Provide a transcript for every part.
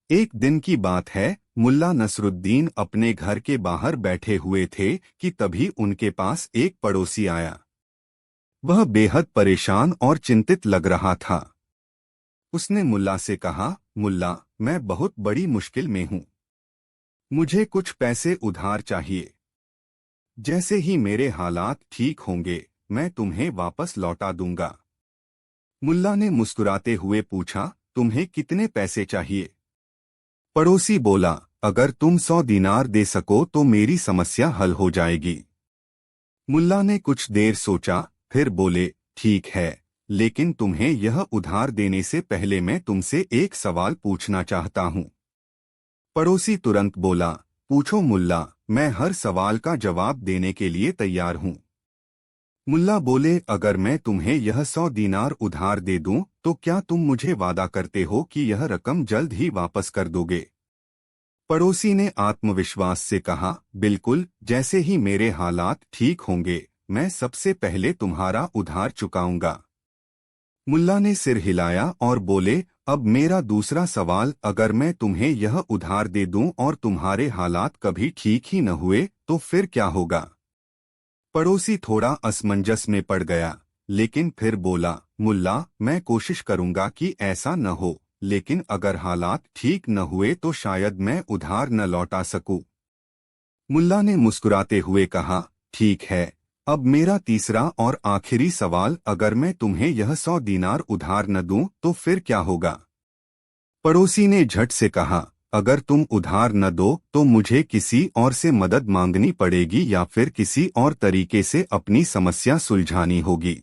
एक दिन की बात है। मुल्ला नसरुद्दीन अपने घर के बाहर बैठे हुए थे कि तभी उनके पास एक पड़ोसी आया। वह बेहद परेशान और चिंतित लग रहा था। उसने मुल्ला से कहा, मुल्ला, मैं बहुत बड़ी मुश्किल में हूँ। मुझे कुछ पैसे उधार चाहिए। जैसे ही मेरे हालात ठीक होंगे मैं तुम्हें वापस लौटा दूंगा। मुल्ला ने मुस्कुराते हुए पूछा, तुम्हें कितने पैसे चाहिए? पड़ोसी बोला, अगर तुम 100 दीनार दे सको तो मेरी समस्या हल हो जाएगी। मुल्ला ने कुछ देर सोचा, फिर बोले, ठीक है, लेकिन तुम्हें यह उधार देने से पहले मैं तुमसे एक सवाल पूछना चाहता हूँ। पड़ोसी तुरंत बोला, पूछो मुल्ला, मैं हर सवाल का जवाब देने के लिए तैयार हूँ। मुल्ला बोले, अगर मैं तुम्हें यह 100 दीनार उधार दे दूं तो क्या तुम मुझे वादा करते हो कि यह रकम जल्द ही वापस कर दोगे? पड़ोसी ने आत्मविश्वास से कहा, बिल्कुल, जैसे ही मेरे हालात ठीक होंगे मैं सबसे पहले तुम्हारा उधार चुकाऊंगा। मुल्ला ने सिर हिलाया और बोले, अब मेरा दूसरा सवाल, अगर मैं तुम्हें यह उधार दे दूं और तुम्हारे हालात कभी ठीक ही न हुए तो फिर क्या होगा? पड़ोसी थोड़ा असमंजस में पड़ गया, लेकिन फिर बोला, मुल्ला, मैं कोशिश करूंगा कि ऐसा न हो, लेकिन अगर हालात ठीक न हुए तो शायद मैं उधार न लौटा सकूं। मुल्ला ने मुस्कुराते हुए कहा, ठीक है, अब मेरा तीसरा और आखिरी सवाल, अगर मैं तुम्हें यह 100 दीनार उधार न दूं तो फिर क्या होगा? पड़ोसी ने झट से कहा, अगर तुम उधार न दो तो मुझे किसी और से मदद मांगनी पड़ेगी या फिर किसी और तरीके से अपनी समस्या सुलझानी होगी।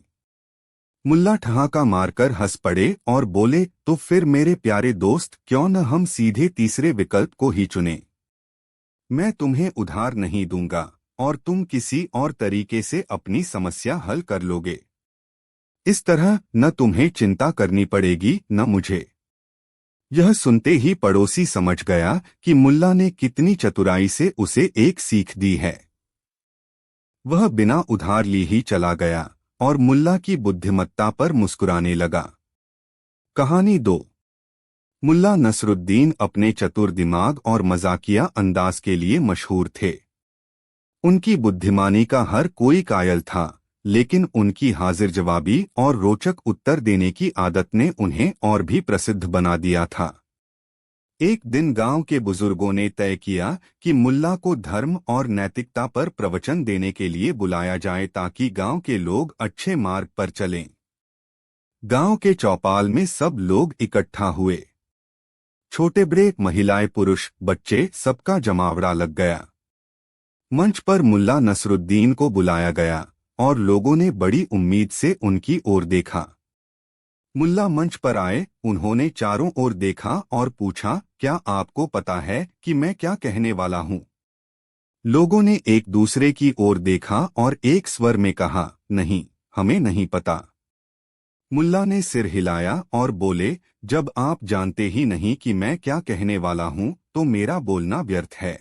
मुल्ला ठहाका मारकर हंस पड़े और बोले, तो फिर मेरे प्यारे दोस्त, क्यों न हम सीधे तीसरे विकल्प को ही चुनें। मैं तुम्हें उधार नहीं दूंगा और तुम किसी और तरीके से अपनी समस्या हल कर लोगे। इस तरह न तुम्हें चिंता करनी पड़ेगी न मुझे। यह सुनते ही पड़ोसी समझ गया कि मुल्ला ने कितनी चतुराई से उसे एक सीख दी है। वह बिना उधार लिए ही चला गया और मुल्ला की बुद्धिमत्ता पर मुस्कुराने लगा। कहानी 2। मुल्ला नसरुद्दीन अपने चतुर दिमाग और मजाकिया अंदाज के लिए मशहूर थे। उनकी बुद्धिमानी का हर कोई कायल था, लेकिन उनकी हाजिर जवाबी और रोचक उत्तर देने की आदत ने उन्हें और भी प्रसिद्ध बना दिया था। एक दिन गांव के बुजुर्गों ने तय किया कि मुल्ला को धर्म और नैतिकता पर प्रवचन देने के लिए बुलाया जाए ताकि गांव के लोग अच्छे मार्ग पर चलें। गांव के चौपाल में सब लोग इकट्ठा हुए। छोटे बड़े, महिलाएं, पुरुष, बच्चे, सबका जमावड़ा लग गया। मंच पर मुल्ला नसरुद्दीन को बुलाया गया और लोगों ने बड़ी उम्मीद से उनकी ओर देखा। मुल्ला मंच पर आए, उन्होंने चारों ओर देखा और पूछा, क्या आपको पता है कि मैं क्या कहने वाला हूँ? लोगों ने एक दूसरे की ओर देखा और एक स्वर में कहा, नहीं, हमें नहीं पता। मुल्ला ने सिर हिलाया और बोले, जब आप जानते ही नहीं कि मैं क्या कहने वाला हूँ तो मेरा बोलना व्यर्थ है।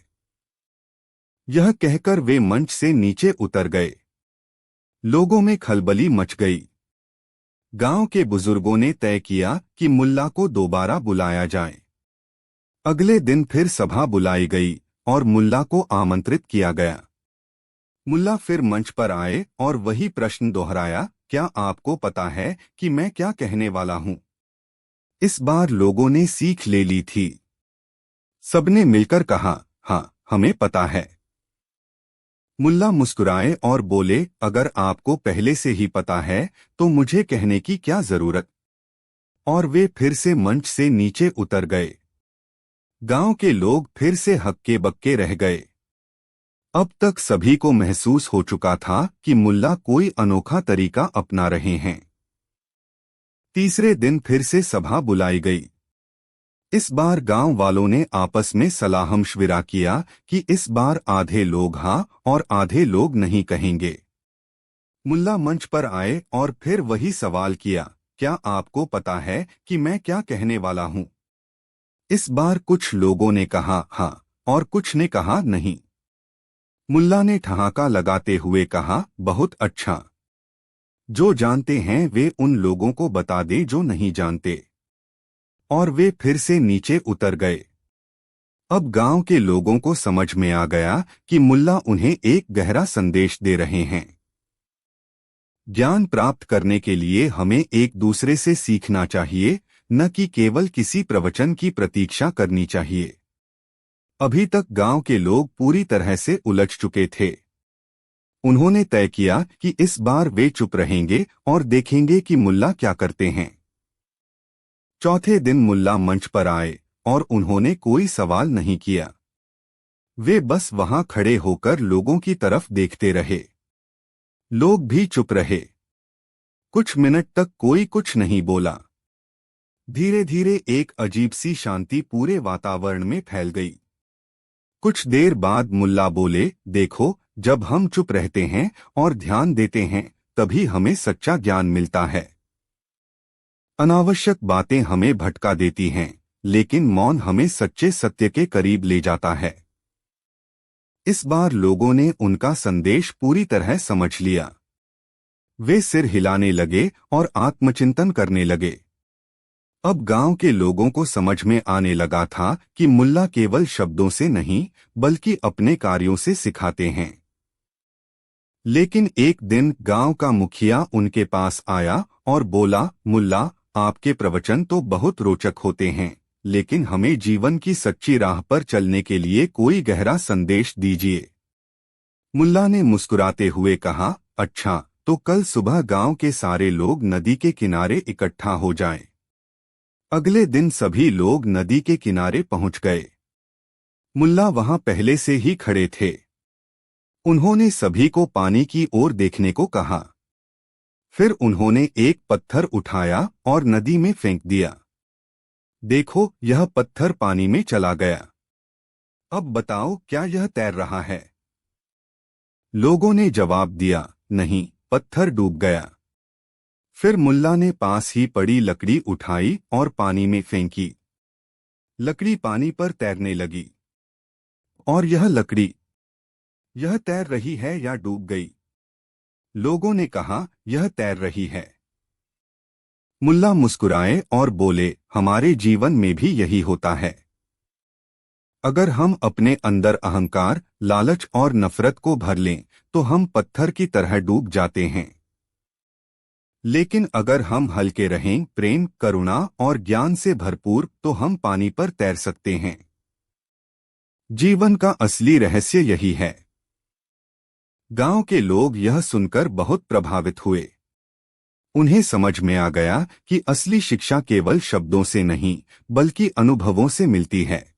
यह कहकर वे मंच से नीचे उतर गए। लोगों में खलबली मच गई। गांव के बुजुर्गों ने तय किया कि मुल्ला को दोबारा बुलाया जाए। अगले दिन फिर सभा बुलाई गई और मुल्ला को आमंत्रित किया गया। मुल्ला फिर मंच पर आए और वही प्रश्न दोहराया, क्या आपको पता है कि मैं क्या कहने वाला हूँ? इस बार लोगों ने सीख ले ली थी। सबने मिलकर कहा, हाँ, हमें पता है। मुल्ला मुस्कुराए और बोले, अगर आपको पहले से ही पता है तो मुझे कहने की क्या जरूरत? और वे फिर से मंच से नीचे उतर गए। गांव के लोग फिर से हक्के बक्के रह गए। अब तक सभी को महसूस हो चुका था कि मुल्ला कोई अनोखा तरीका अपना रहे हैं। तीसरे दिन फिर से सभा बुलाई गई। इस बार गांव वालों ने आपस में सलाह-मशविरा किया कि इस बार आधे लोग हाँ और आधे लोग नहीं कहेंगे। मुल्ला मंच पर आए और फिर वही सवाल किया, क्या आपको पता है कि मैं क्या कहने वाला हूँ? इस बार कुछ लोगों ने कहा हाँ और कुछ ने कहा नहीं। मुल्ला ने ठहाका लगाते हुए कहा, बहुत अच्छा। जो जानते हैं वे उन लोगों को बता दें जो नहीं जानते। और वे फिर से नीचे उतर गए। अब गांव के लोगों को समझ में आ गया कि मुल्ला उन्हें एक गहरा संदेश दे रहे हैं। ज्ञान प्राप्त करने के लिए हमें एक दूसरे से सीखना चाहिए, न कि केवल किसी प्रवचन की प्रतीक्षा करनी चाहिए। अभी तक गांव के लोग पूरी तरह से उलझ चुके थे। उन्होंने तय किया कि इस बार वे चुप रहेंगे और देखेंगे कि मुल्ला क्या करते हैं। चौथे दिन मुल्ला मंच पर आए और उन्होंने कोई सवाल नहीं किया। वे बस वहां खड़े होकर लोगों की तरफ देखते रहे। लोग भी चुप रहे। कुछ मिनट तक कोई कुछ नहीं बोला। धीरे धीरे एक अजीब सी शांति पूरे वातावरण में फैल गई। कुछ देर बाद मुल्ला बोले, देखो, जब हम चुप रहते हैं और ध्यान देते हैं तभी हमें सच्चा ज्ञान मिलता है। अनावश्यक बातें हमें भटका देती हैं, लेकिन मौन हमें सच्चे सत्य के करीब ले जाता है। इस बार लोगों ने उनका संदेश पूरी तरह समझ लिया। वे सिर हिलाने लगे और आत्मचिंतन करने लगे। अब गांव के लोगों को समझ में आने लगा था कि मुल्ला केवल शब्दों से नहीं बल्कि अपने कार्यों से सिखाते हैं। लेकिन एक दिन गांव का मुखिया उनके पास आया और बोला, मुल्ला, आपके प्रवचन तो बहुत रोचक होते हैं, लेकिन हमें जीवन की सच्ची राह पर चलने के लिए कोई गहरा संदेश दीजिए। मुल्ला ने मुस्कुराते हुए कहा, अच्छा, तो कल सुबह गांव के सारे लोग नदी के किनारे इकट्ठा हो जाएं। अगले दिन सभी लोग नदी के किनारे पहुंच गए। मुल्ला वहां पहले से ही खड़े थे। उन्होंने सभी को पानी की ओर देखने को कहा। फिर उन्होंने एक पत्थर उठाया और नदी में फेंक दिया। देखो, यह पत्थर पानी में चला गया। अब बताओ, क्या यह तैर रहा है? लोगों ने जवाब दिया, नहीं, पत्थर डूब गया। फिर मुल्ला ने पास ही पड़ी लकड़ी उठाई और पानी में फेंकी। लकड़ी पानी पर तैरने लगी। और यह तैर रही है या डूब गई? लोगों ने कहा, यह तैर रही है। मुल्ला मुस्कुराए और बोले, हमारे जीवन में भी यही होता है। अगर हम अपने अंदर अहंकार, लालच और नफरत को भर लें तो हम पत्थर की तरह डूब जाते हैं। लेकिन अगर हम हल्के रहें, प्रेम, करुणा और ज्ञान से भरपूर, तो हम पानी पर तैर सकते हैं। जीवन का असली रहस्य यही है। गांव के लोग यह सुनकर बहुत प्रभावित हुए। उन्हें समझ में आ गया कि असली शिक्षा केवल शब्दों से नहीं बल्कि अनुभवों से मिलती है।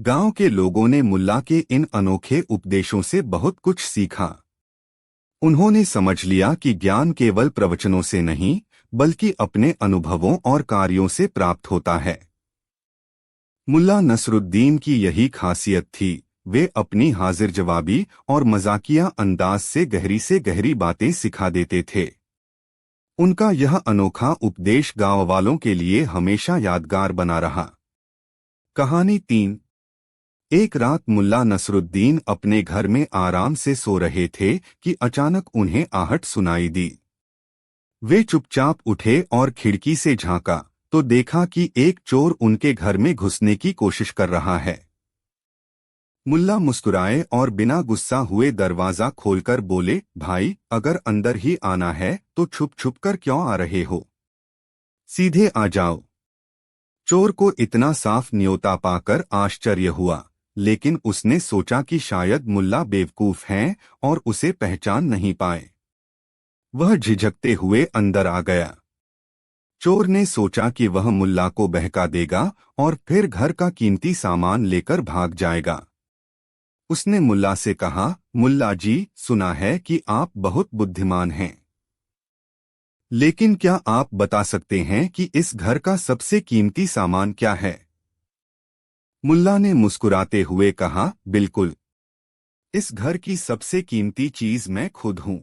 गांव के लोगों ने मुल्ला के इन अनोखे उपदेशों से बहुत कुछ सीखा। उन्होंने समझ लिया कि ज्ञान केवल प्रवचनों से नहीं बल्कि अपने अनुभवों और कार्यों से प्राप्त होता है। मुल्ला नसरुद्दीन की यही खासियत थी, वे अपनी हाजिर जवाबी और मजाकिया अंदाज से गहरी बातें सिखा देते थे। उनका यह अनोखा उपदेश गांव वालों के लिए हमेशा यादगार बना रहा। कहानी 3। एक रात मुल्ला नसरुद्दीन अपने घर में आराम से सो रहे थे कि अचानक उन्हें आहट सुनाई दी। वे चुपचाप उठे और खिड़की से झांका तो देखा कि एक चोर उनके घर में घुसने की कोशिश कर रहा है। मुल्ला मुस्कुराए और बिना गुस्सा हुए दरवाजा खोलकर बोले, भाई, अगर अंदर ही आना है तो छुप छुप कर क्यों आ रहे हो? सीधे आ जाओ। चोर को इतना साफ न्योता पाकर आश्चर्य हुआ, लेकिन उसने सोचा कि शायद मुल्ला बेवकूफ हैं और उसे पहचान नहीं पाए। वह झिझकते हुए अंदर आ गया। चोर ने सोचा कि वह मुल्ला को बहका देगा और फिर घर का कीमती सामान लेकर भाग जाएगा। उसने मुल्ला से कहा, मुल्ला जी, सुना है कि आप बहुत बुद्धिमान हैं, लेकिन क्या आप बता सकते हैं कि इस घर का सबसे कीमती सामान क्या है? मुल्ला ने मुस्कुराते हुए कहा, बिल्कुल, इस घर की सबसे कीमती चीज मैं खुद हूं।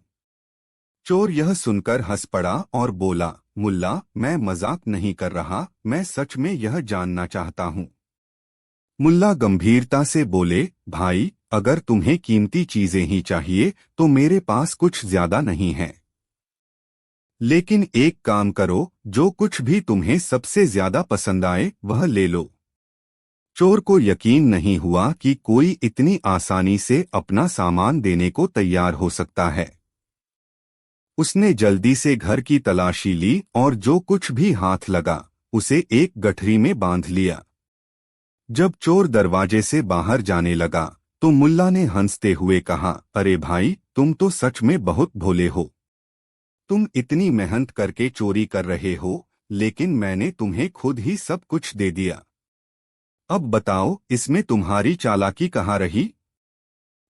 चोर यह सुनकर हंस पड़ा और बोला, मुल्ला, मैं मजाक नहीं कर रहा, मैं सच में यह जानना चाहता हूं। मुल्ला गंभीरता से बोले, भाई, अगर तुम्हें कीमती चीजें ही चाहिए तो मेरे पास कुछ ज्यादा नहीं है। लेकिन एक काम करो, जो कुछ भी तुम्हें सबसे ज्यादा पसंद आए वह ले लो। चोर को यकीन नहीं हुआ कि कोई इतनी आसानी से अपना सामान देने को तैयार हो सकता है। उसने जल्दी से घर की तलाशी ली और जो कुछ भी हाथ लगा उसे एक गठरी में बांध लिया। जब चोर दरवाजे से बाहर जाने लगा तो मुल्ला ने हंसते हुए कहा, अरे भाई, तुम तो सच में बहुत भोले हो। तुम इतनी मेहनत करके चोरी कर रहे हो, लेकिन मैंने तुम्हें खुद ही सब कुछ दे दिया। अब बताओ, इसमें तुम्हारी चालाकी कहाँ रही?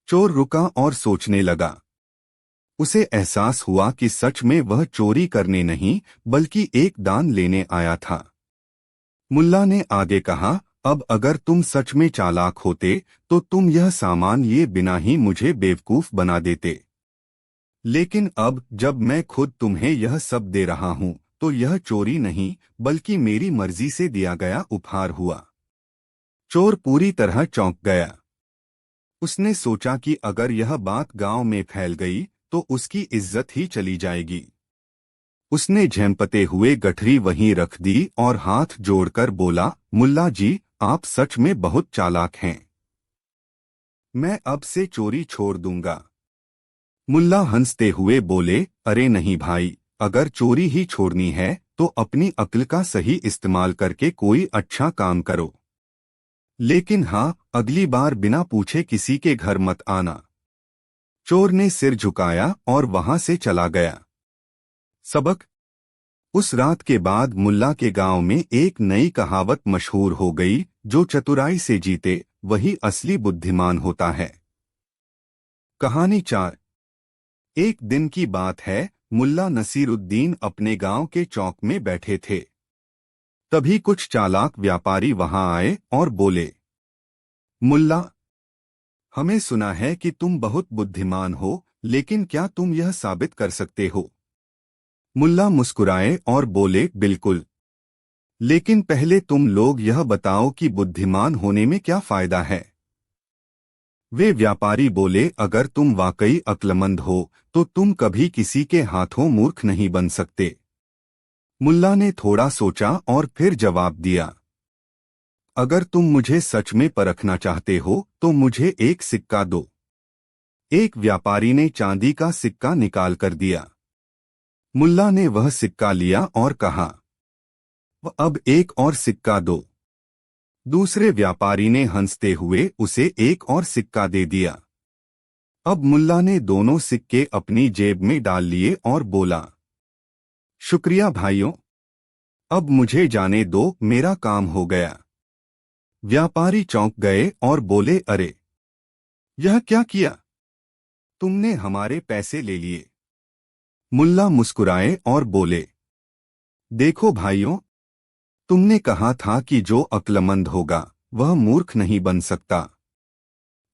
चोर रुका और सोचने लगा। उसे एहसास हुआ कि सच में वह चोरी करने नहीं बल्कि एक दान लेने आया था। मुल्ला ने आगे कहा, अब अगर तुम सच में चालाक होते तो तुम यह सामान ये बिना ही मुझे बेवकूफ बना देते। लेकिन अब जब मैं खुद तुम्हें यह सब दे रहा हूं तो यह चोरी नहीं बल्कि मेरी मर्जी से दिया गया उपहार हुआ। चोर पूरी तरह चौंक गया। उसने सोचा कि अगर यह बात गांव में फैल गई तो उसकी इज्जत ही चली जाएगी। उसने झेंपते हुए गठरी वहीं रख दी और हाथ जोड़कर बोला, मुल्ला जी, आप सच में बहुत चालाक हैं। मैं अब से चोरी छोड़ दूंगा। मुल्ला हंसते हुए बोले, अरे नहीं भाई, अगर चोरी ही छोड़नी है तो अपनी अक्ल का सही इस्तेमाल करके कोई अच्छा काम करो। लेकिन हाँ, अगली बार बिना पूछे किसी के घर मत आना। चोर ने सिर झुकाया और वहां से चला गया। सबक। उस रात के बाद मुल्ला के गांव में एक नई कहावत मशहूर हो गई, जो चतुराई से जीते वही असली बुद्धिमान होता है। कहानी 4। एक दिन की बात है, मुल्ला नसीरुद्दीन अपने गांव के चौक में बैठे थे। तभी कुछ चालाक व्यापारी वहां आए और बोले, मुल्ला, हमें सुना है कि तुम बहुत बुद्धिमान हो, लेकिन क्या तुम यह साबित कर सकते हो? मुल्ला मुस्कुराए और बोले, बिल्कुल। लेकिन पहले तुम लोग यह बताओ कि बुद्धिमान होने में क्या फायदा है? वे व्यापारी बोले, अगर तुम वाकई अक्लमंद हो तो तुम कभी किसी के हाथों मूर्ख नहीं बन सकते। मुल्ला ने थोड़ा सोचा और फिर जवाब दिया, अगर तुम मुझे सच में परखना चाहते हो तो मुझे एक सिक्का दो। एक व्यापारी ने चांदी का सिक्का निकाल कर दिया। मुल्ला ने वह सिक्का लिया और कहा, अब एक और सिक्का दो। दूसरे व्यापारी ने हंसते हुए उसे एक और सिक्का दे दिया। अब मुल्ला ने दोनों सिक्के अपनी जेब में डाल लिए और बोला, शुक्रिया भाइयों, अब मुझे जाने दो, मेरा काम हो गया। व्यापारी चौंक गए और बोले, अरे, यह क्या किया? तुमने हमारे पैसे ले लिए। मुल्ला मुस्कुराए और बोले, देखो भाइयों, तुमने कहा था कि जो अक्लमंद होगा वह मूर्ख नहीं बन सकता।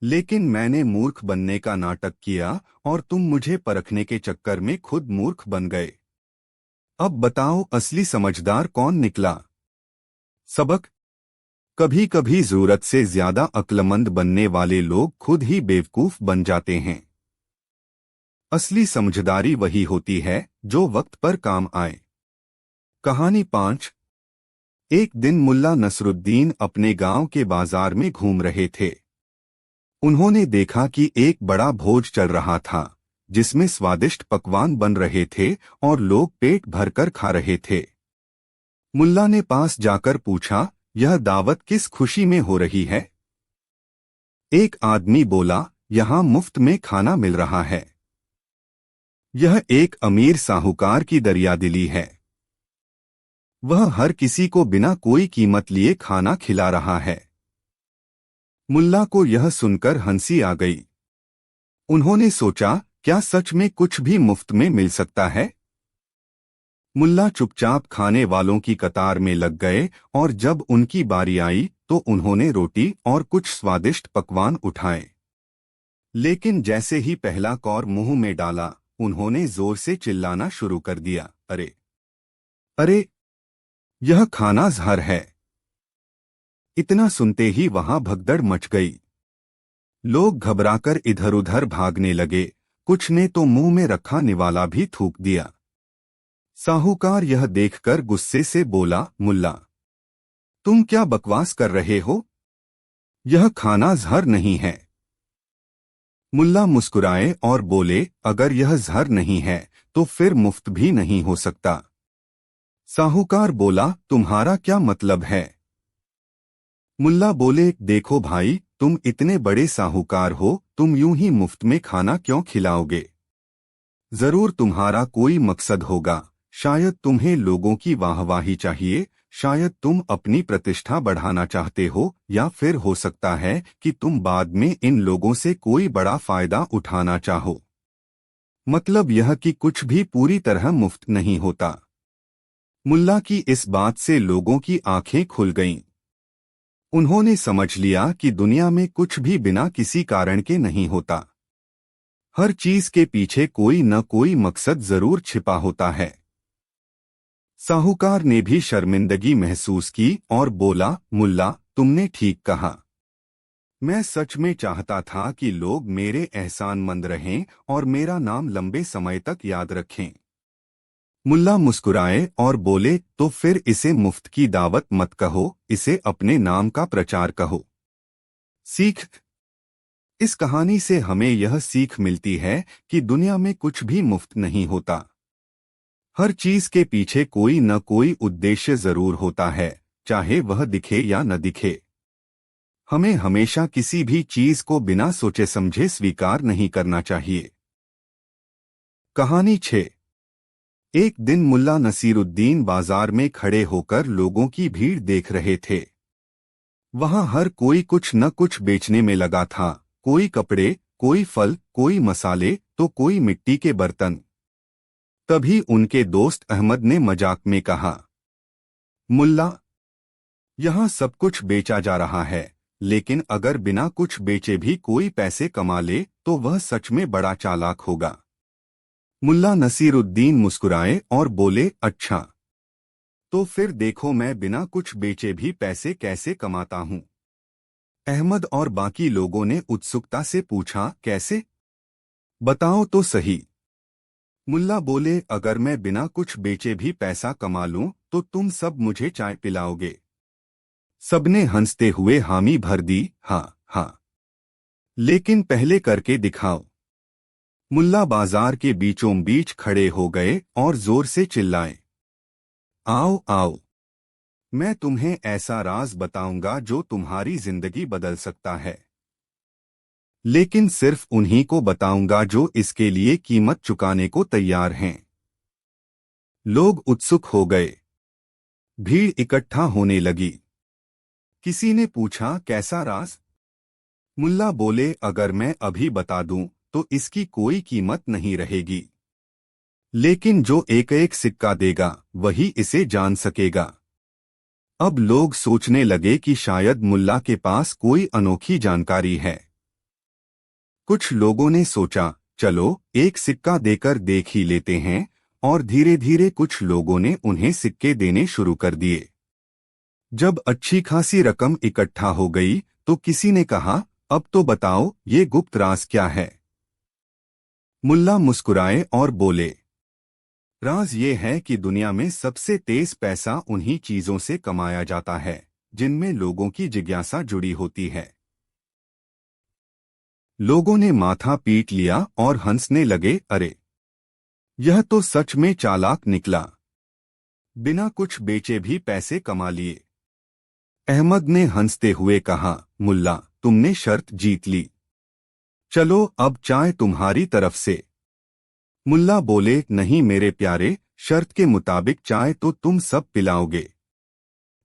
लेकिन मैंने मूर्ख बनने का नाटक किया और तुम मुझे परखने के चक्कर में खुद मूर्ख बन गए। अब बताओ, असली समझदार कौन निकला? सबक। कभी कभी जरूरत से ज्यादा अक्लमंद बनने वाले लोग खुद ही बेवकूफ बन जाते हैं। असली समझदारी वही होती है जो वक्त पर काम आए। कहानी 5। एक दिन मुल्ला नसरुद्दीन अपने गांव के बाजार में घूम रहे थे। उन्होंने देखा कि एक बड़ा भोज चल रहा था, जिसमें स्वादिष्ट पकवान बन रहे थे और लोग पेट भरकर खा रहे थे। मुल्ला ने पास जाकर पूछा, यह दावत किस खुशी में हो रही है? एक आदमी बोला, यहाँ मुफ्त में खाना मिल रहा है। यह एक अमीर साहूकार की दरियादिली है। वह हर किसी को बिना कोई कीमत लिए खाना खिला रहा है। मुल्ला को यह सुनकर हंसी आ गई। उन्होंने सोचा, क्या सच में कुछ भी मुफ्त में मिल सकता है? मुल्ला चुपचाप खाने वालों की कतार में लग गए और जब उनकी बारी आई तो उन्होंने रोटी और कुछ स्वादिष्ट पकवान उठाए। लेकिन जैसे ही पहला कौर मुंह में डाला, उन्होंने जोर से चिल्लाना शुरू कर दिया, अरे, अरे, यह खाना जहर है। इतना सुनते ही वहां भगदड़ मच गई। लोग घबराकर इधर उधर भागने लगे। कुछ ने तो मुंह में रखा निवाला भी थूक दिया। साहूकार यह देखकर गुस्से से बोला, मुल्ला, तुम क्या बकवास कर रहे हो? यह खाना जहर नहीं है। मुल्ला मुस्कुराए और बोले, अगर यह जहर नहीं है तो फिर मुफ्त भी नहीं हो सकता। साहूकार बोला, तुम्हारा क्या मतलब है? मुल्ला बोले, देखो भाई, तुम इतने बड़े साहूकार हो, तुम यूं ही मुफ्त में खाना क्यों खिलाओगे? जरूर तुम्हारा कोई मकसद होगा। शायद तुम्हें लोगों की वाहवाही चाहिए, शायद तुम अपनी प्रतिष्ठा बढ़ाना चाहते हो, या फिर हो सकता है कि तुम बाद में इन लोगों से कोई बड़ा फायदा उठाना चाहो। मतलब यह कि कुछ भी पूरी तरह मुफ्त नहीं होता। मुल्ला की इस बात से लोगों की आंखें खुल गईं। उन्होंने समझ लिया कि दुनिया में कुछ भी बिना किसी कारण के नहीं होता। हर चीज के पीछे कोई न कोई मकसद जरूर छिपा होता है। साहूकार ने भी शर्मिंदगी महसूस की और बोला, मुल्ला, तुमने ठीक कहा। मैं सच में चाहता था कि लोग मेरे एहसानमंद रहें और मेरा नाम लंबे समय तक याद रखें। मुल्ला मुस्कुराए और बोले, तो फिर इसे मुफ्त की दावत मत कहो, इसे अपने नाम का प्रचार कहो। सीख। इस कहानी से हमें यह सीख मिलती है कि दुनिया में कुछ भी मुफ्त नहीं होता। हर चीज के पीछे कोई न कोई उद्देश्य जरूर होता है, चाहे वह दिखे या न दिखे। हमें हमेशा किसी भी चीज को बिना सोचे समझे स्वीकार नहीं करना चाहिए। कहानी 6। एक दिन मुल्ला नसीरुद्दीन बाजार में खड़े होकर लोगों की भीड़ देख रहे थे। वहां हर कोई कुछ न कुछ बेचने में लगा था, कोई कपड़े, कोई फल, कोई मसाले, तो कोई मिट्टी के बर्तन। तभी उनके दोस्त अहमद ने मजाक में कहा, मुल्ला, यहाँ सब कुछ बेचा जा रहा है, लेकिन अगर बिना कुछ बेचे भी कोई पैसे कमा ले तो वह सच में बड़ा चालाक होगा। मुल्ला नसीरुद्दीन मुस्कुराए और बोले, अच्छा, तो फिर देखो मैं बिना कुछ बेचे भी पैसे कैसे कमाता हूँ। अहमद और बाकी लोगों ने उत्सुकता से पूछा, कैसे? बताओ तो सही। मुल्ला बोले, अगर मैं बिना कुछ बेचे भी पैसा कमा लूं तो तुम सब मुझे चाय पिलाओगे। सबने हंसते हुए हामी भर दी, हाँ हाँ, लेकिन पहले करके दिखाओ। मुल्ला बाजार के बीचों बीच खड़े हो गए और जोर से चिल्लाए, आओ आओ, मैं तुम्हें ऐसा राज बताऊंगा जो तुम्हारी जिंदगी बदल सकता है। लेकिन सिर्फ उन्हीं को बताऊंगा जो इसके लिए कीमत चुकाने को तैयार हैं। लोग उत्सुक हो गए। भीड़ इकट्ठा होने लगी। किसी ने पूछा, कैसा राज? मुल्ला बोले, अगर मैं अभी बता दूं तो इसकी कोई कीमत नहीं रहेगी, लेकिन जो एक एक सिक्का देगा वही इसे जान सकेगा। अब लोग सोचने लगे कि शायद मुल्ला के पास कोई अनोखी जानकारी है। कुछ लोगों ने सोचा, चलो एक सिक्का देकर देख ही लेते हैं, और धीरे धीरे कुछ लोगों ने उन्हें सिक्के देने शुरू कर दिए। जब अच्छी खासी रकम इकट्ठा हो गई तो किसी ने कहा, अब तो बताओ ये गुप्त राज क्या है? मुल्ला मुस्कुराए और बोले, राज ये है कि दुनिया में सबसे तेज पैसा उन्हीं चीजों से कमाया जाता है जिनमें लोगों की जिज्ञासा जुड़ी होती है। लोगों ने माथा पीट लिया और हंसने लगे, अरे, यह तो सच में चालाक निकला, बिना कुछ बेचे भी पैसे कमा लिए। अहमद ने हंसते हुए कहा, मुल्ला, तुमने शर्त जीत ली। चलो अब चाय तुम्हारी तरफ से। मुल्ला बोले, नहीं मेरे प्यारे, शर्त के मुताबिक चाय तो तुम सब पिलाओगे।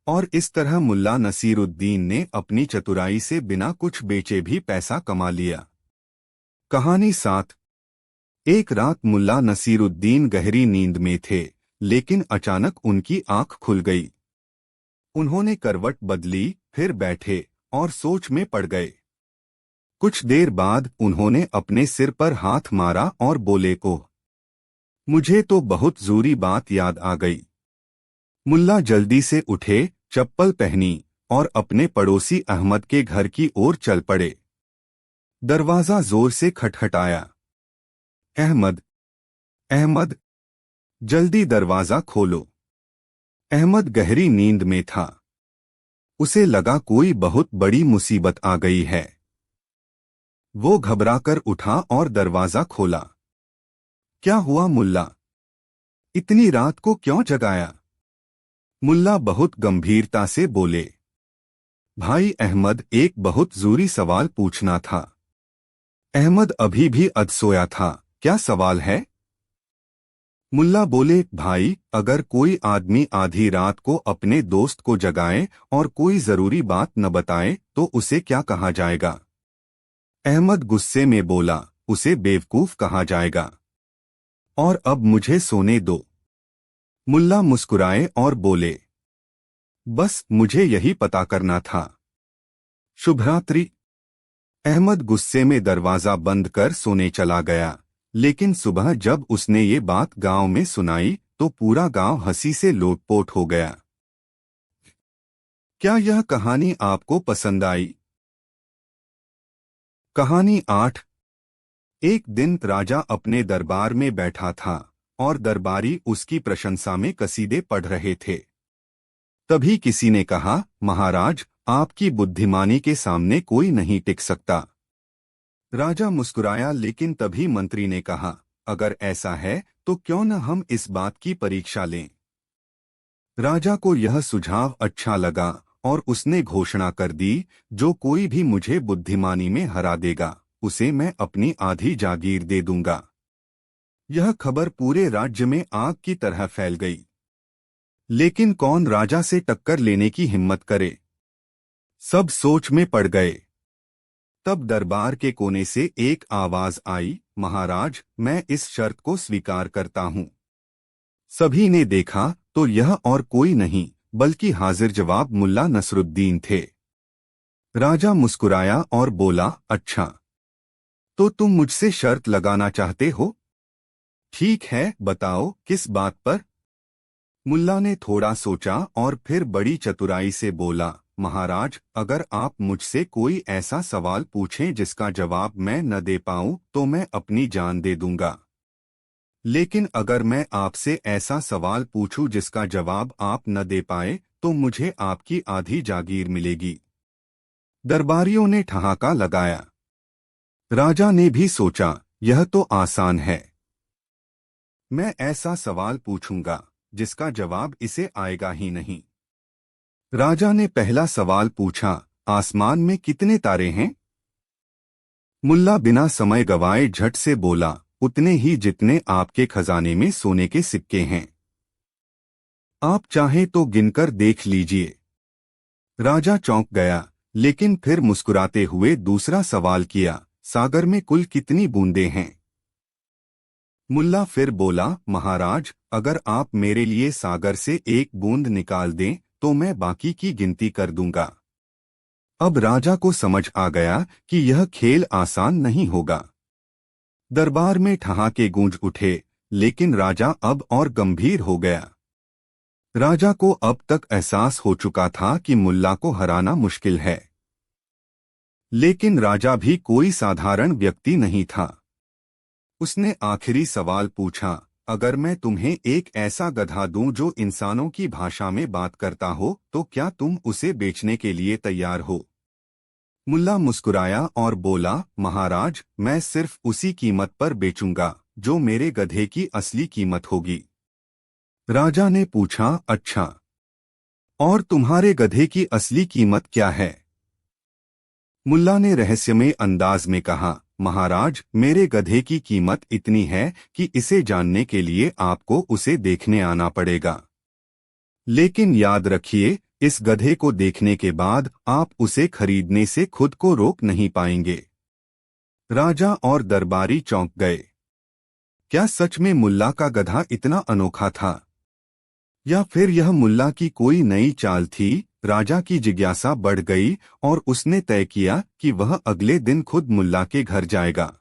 और इस तरह मुल्ला नसीरुद्दीन ने अपनी चतुराई से बिना कुछ बेचे भी पैसा कमा लिया। कहानी 7। एक रात मुल्ला नसीरुद्दीन गहरी नींद में थे, लेकिन अचानक उनकी आंख खुल गई। उन्होंने करवट बदली, फिर बैठे और सोच में पड़ गए। कुछ देर बाद उन्होंने अपने सिर पर हाथ मारा और बोले, को मुझे तो बहुत जरूरी बात याद आ गई। मुल्ला जल्दी से उठे, चप्पल पहनी और अपने पड़ोसी अहमद के घर की ओर चल पड़े। दरवाजा जोर से खटखटाया। अहमद, अहमद, जल्दी दरवाजा खोलो। अहमद गहरी नींद में था। उसे लगा कोई बहुत बड़ी मुसीबत आ गई है। वो घबराकर उठा और दरवाजा खोला। क्या हुआ मुल्ला? इतनी रात को क्यों जगाया? मुल्ला बहुत गंभीरता से बोले। भाई अहमद, एक बहुत जरूरी सवाल पूछना था। अहमद अभी भी अधसोया था। क्या सवाल है? मुल्ला बोले, भाई अगर कोई आदमी आधी रात को अपने दोस्त को जगाए और कोई जरूरी बात न बताए तो उसे क्या कहा जाएगा? अहमद गुस्से में बोला, उसे बेवकूफ कहा जाएगा। और अब मुझे सोने दो। मुल्ला मुस्कुराए और बोले, बस मुझे यही पता करना था। शुभरात्रि। अहमद गुस्से में दरवाजा बंद कर सोने चला गया, लेकिन सुबह जब उसने ये बात गांव में सुनाई तो पूरा गांव हंसी से लोटपोट हो गया। क्या यह कहानी आपको पसंद आई? कहानी 8। एक दिन राजा अपने दरबार में बैठा था और दरबारी उसकी प्रशंसा में कसीदे पढ़ रहे थे। तभी किसी ने कहा, महाराज, आपकी बुद्धिमानी के सामने कोई नहीं टिक सकता। राजा मुस्कुराया, लेकिन तभी मंत्री ने कहा, अगर ऐसा है तो क्यों न हम इस बात की परीक्षा लें। राजा को यह सुझाव अच्छा लगा और उसने घोषणा कर दी, जो कोई भी मुझे बुद्धिमानी में हरा देगा उसे मैं अपनी आधी जागीर दे दूंगा। यह खबर पूरे राज्य में आग की तरह फैल गई। लेकिन कौन राजा से टक्कर लेने की हिम्मत करे? सब सोच में पड़ गए। तब दरबार के कोने से एक आवाज आई, महाराज, मैं इस शर्त को स्वीकार करता हूँ। सभी ने देखा तो यह और कोई नहीं बल्कि हाजिर जवाब मुल्ला नसरुद्दीन थे। राजा मुस्कुराया और बोला, अच्छा, तो तुम मुझसे शर्त लगाना चाहते हो? ठीक है, बताओ किस बात पर? मुल्ला ने थोड़ा सोचा और फिर बड़ी चतुराई से बोला, महाराज, अगर आप मुझसे कोई ऐसा सवाल पूछें जिसका जवाब मैं न दे पाऊं तो मैं अपनी जान दे दूंगा। लेकिन अगर मैं आपसे ऐसा सवाल पूछूं जिसका जवाब आप न दे पाए तो मुझे आपकी आधी जागीर मिलेगी। दरबारियों ने ठहाका लगाया। राजा ने भी सोचा, यह तो आसान है। मैं ऐसा सवाल पूछूंगा जिसका जवाब इसे आएगा ही नहीं। राजा ने पहला सवाल पूछा, आसमान में कितने तारे हैं? मुल्ला बिना समय गवाए झट से बोला, उतने ही जितने आपके खजाने में सोने के सिक्के हैं। आप चाहें तो गिनकर देख लीजिए। राजा चौंक गया, लेकिन फिर मुस्कुराते हुए दूसरा सवाल किया, सागर में कुल कितनी बूंदें हैं? मुल्ला फिर बोला, महाराज, अगर आप मेरे लिए सागर से एक बूंद निकाल दें तो मैं बाकी की गिनती कर दूंगा। अब राजा को समझ आ गया कि यह खेल आसान नहीं होगा। दरबार में ठहाके गूंज उठे, लेकिन राजा अब और गंभीर हो गया। राजा को अब तक एहसास हो चुका था कि मुल्ला को हराना मुश्किल है। लेकिन राजा भी कोई साधारण व्यक्ति नहीं था। उसने आखिरी सवाल पूछा, अगर मैं तुम्हें एक ऐसा गधा दूं जो इंसानों की भाषा में बात करता हो तो क्या तुम उसे बेचने के लिए तैयार हो? मुल्ला मुस्कुराया और बोला, महाराज, मैं सिर्फ उसी कीमत पर बेचूंगा जो मेरे गधे की असली कीमत होगी। राजा ने पूछा, अच्छा, और तुम्हारे गधे की असली कीमत क्या है? मुल्ला ने रहस्यमय अंदाज में कहा, महाराज, मेरे गधे की कीमत इतनी है कि इसे जानने के लिए आपको उसे देखने आना पड़ेगा। लेकिन याद रखिए, इस गधे को देखने के बाद आप उसे खरीदने से खुद को रोक नहीं पाएंगे। राजा और दरबारी चौंक गए। क्या सच में मुल्ला का गधा इतना अनोखा था, या फिर यह मुल्ला की कोई नई चाल थी? राजा की जिज्ञासा बढ़ गई और उसने तय किया कि वह अगले दिन खुद मुल्ला के घर जाएगा।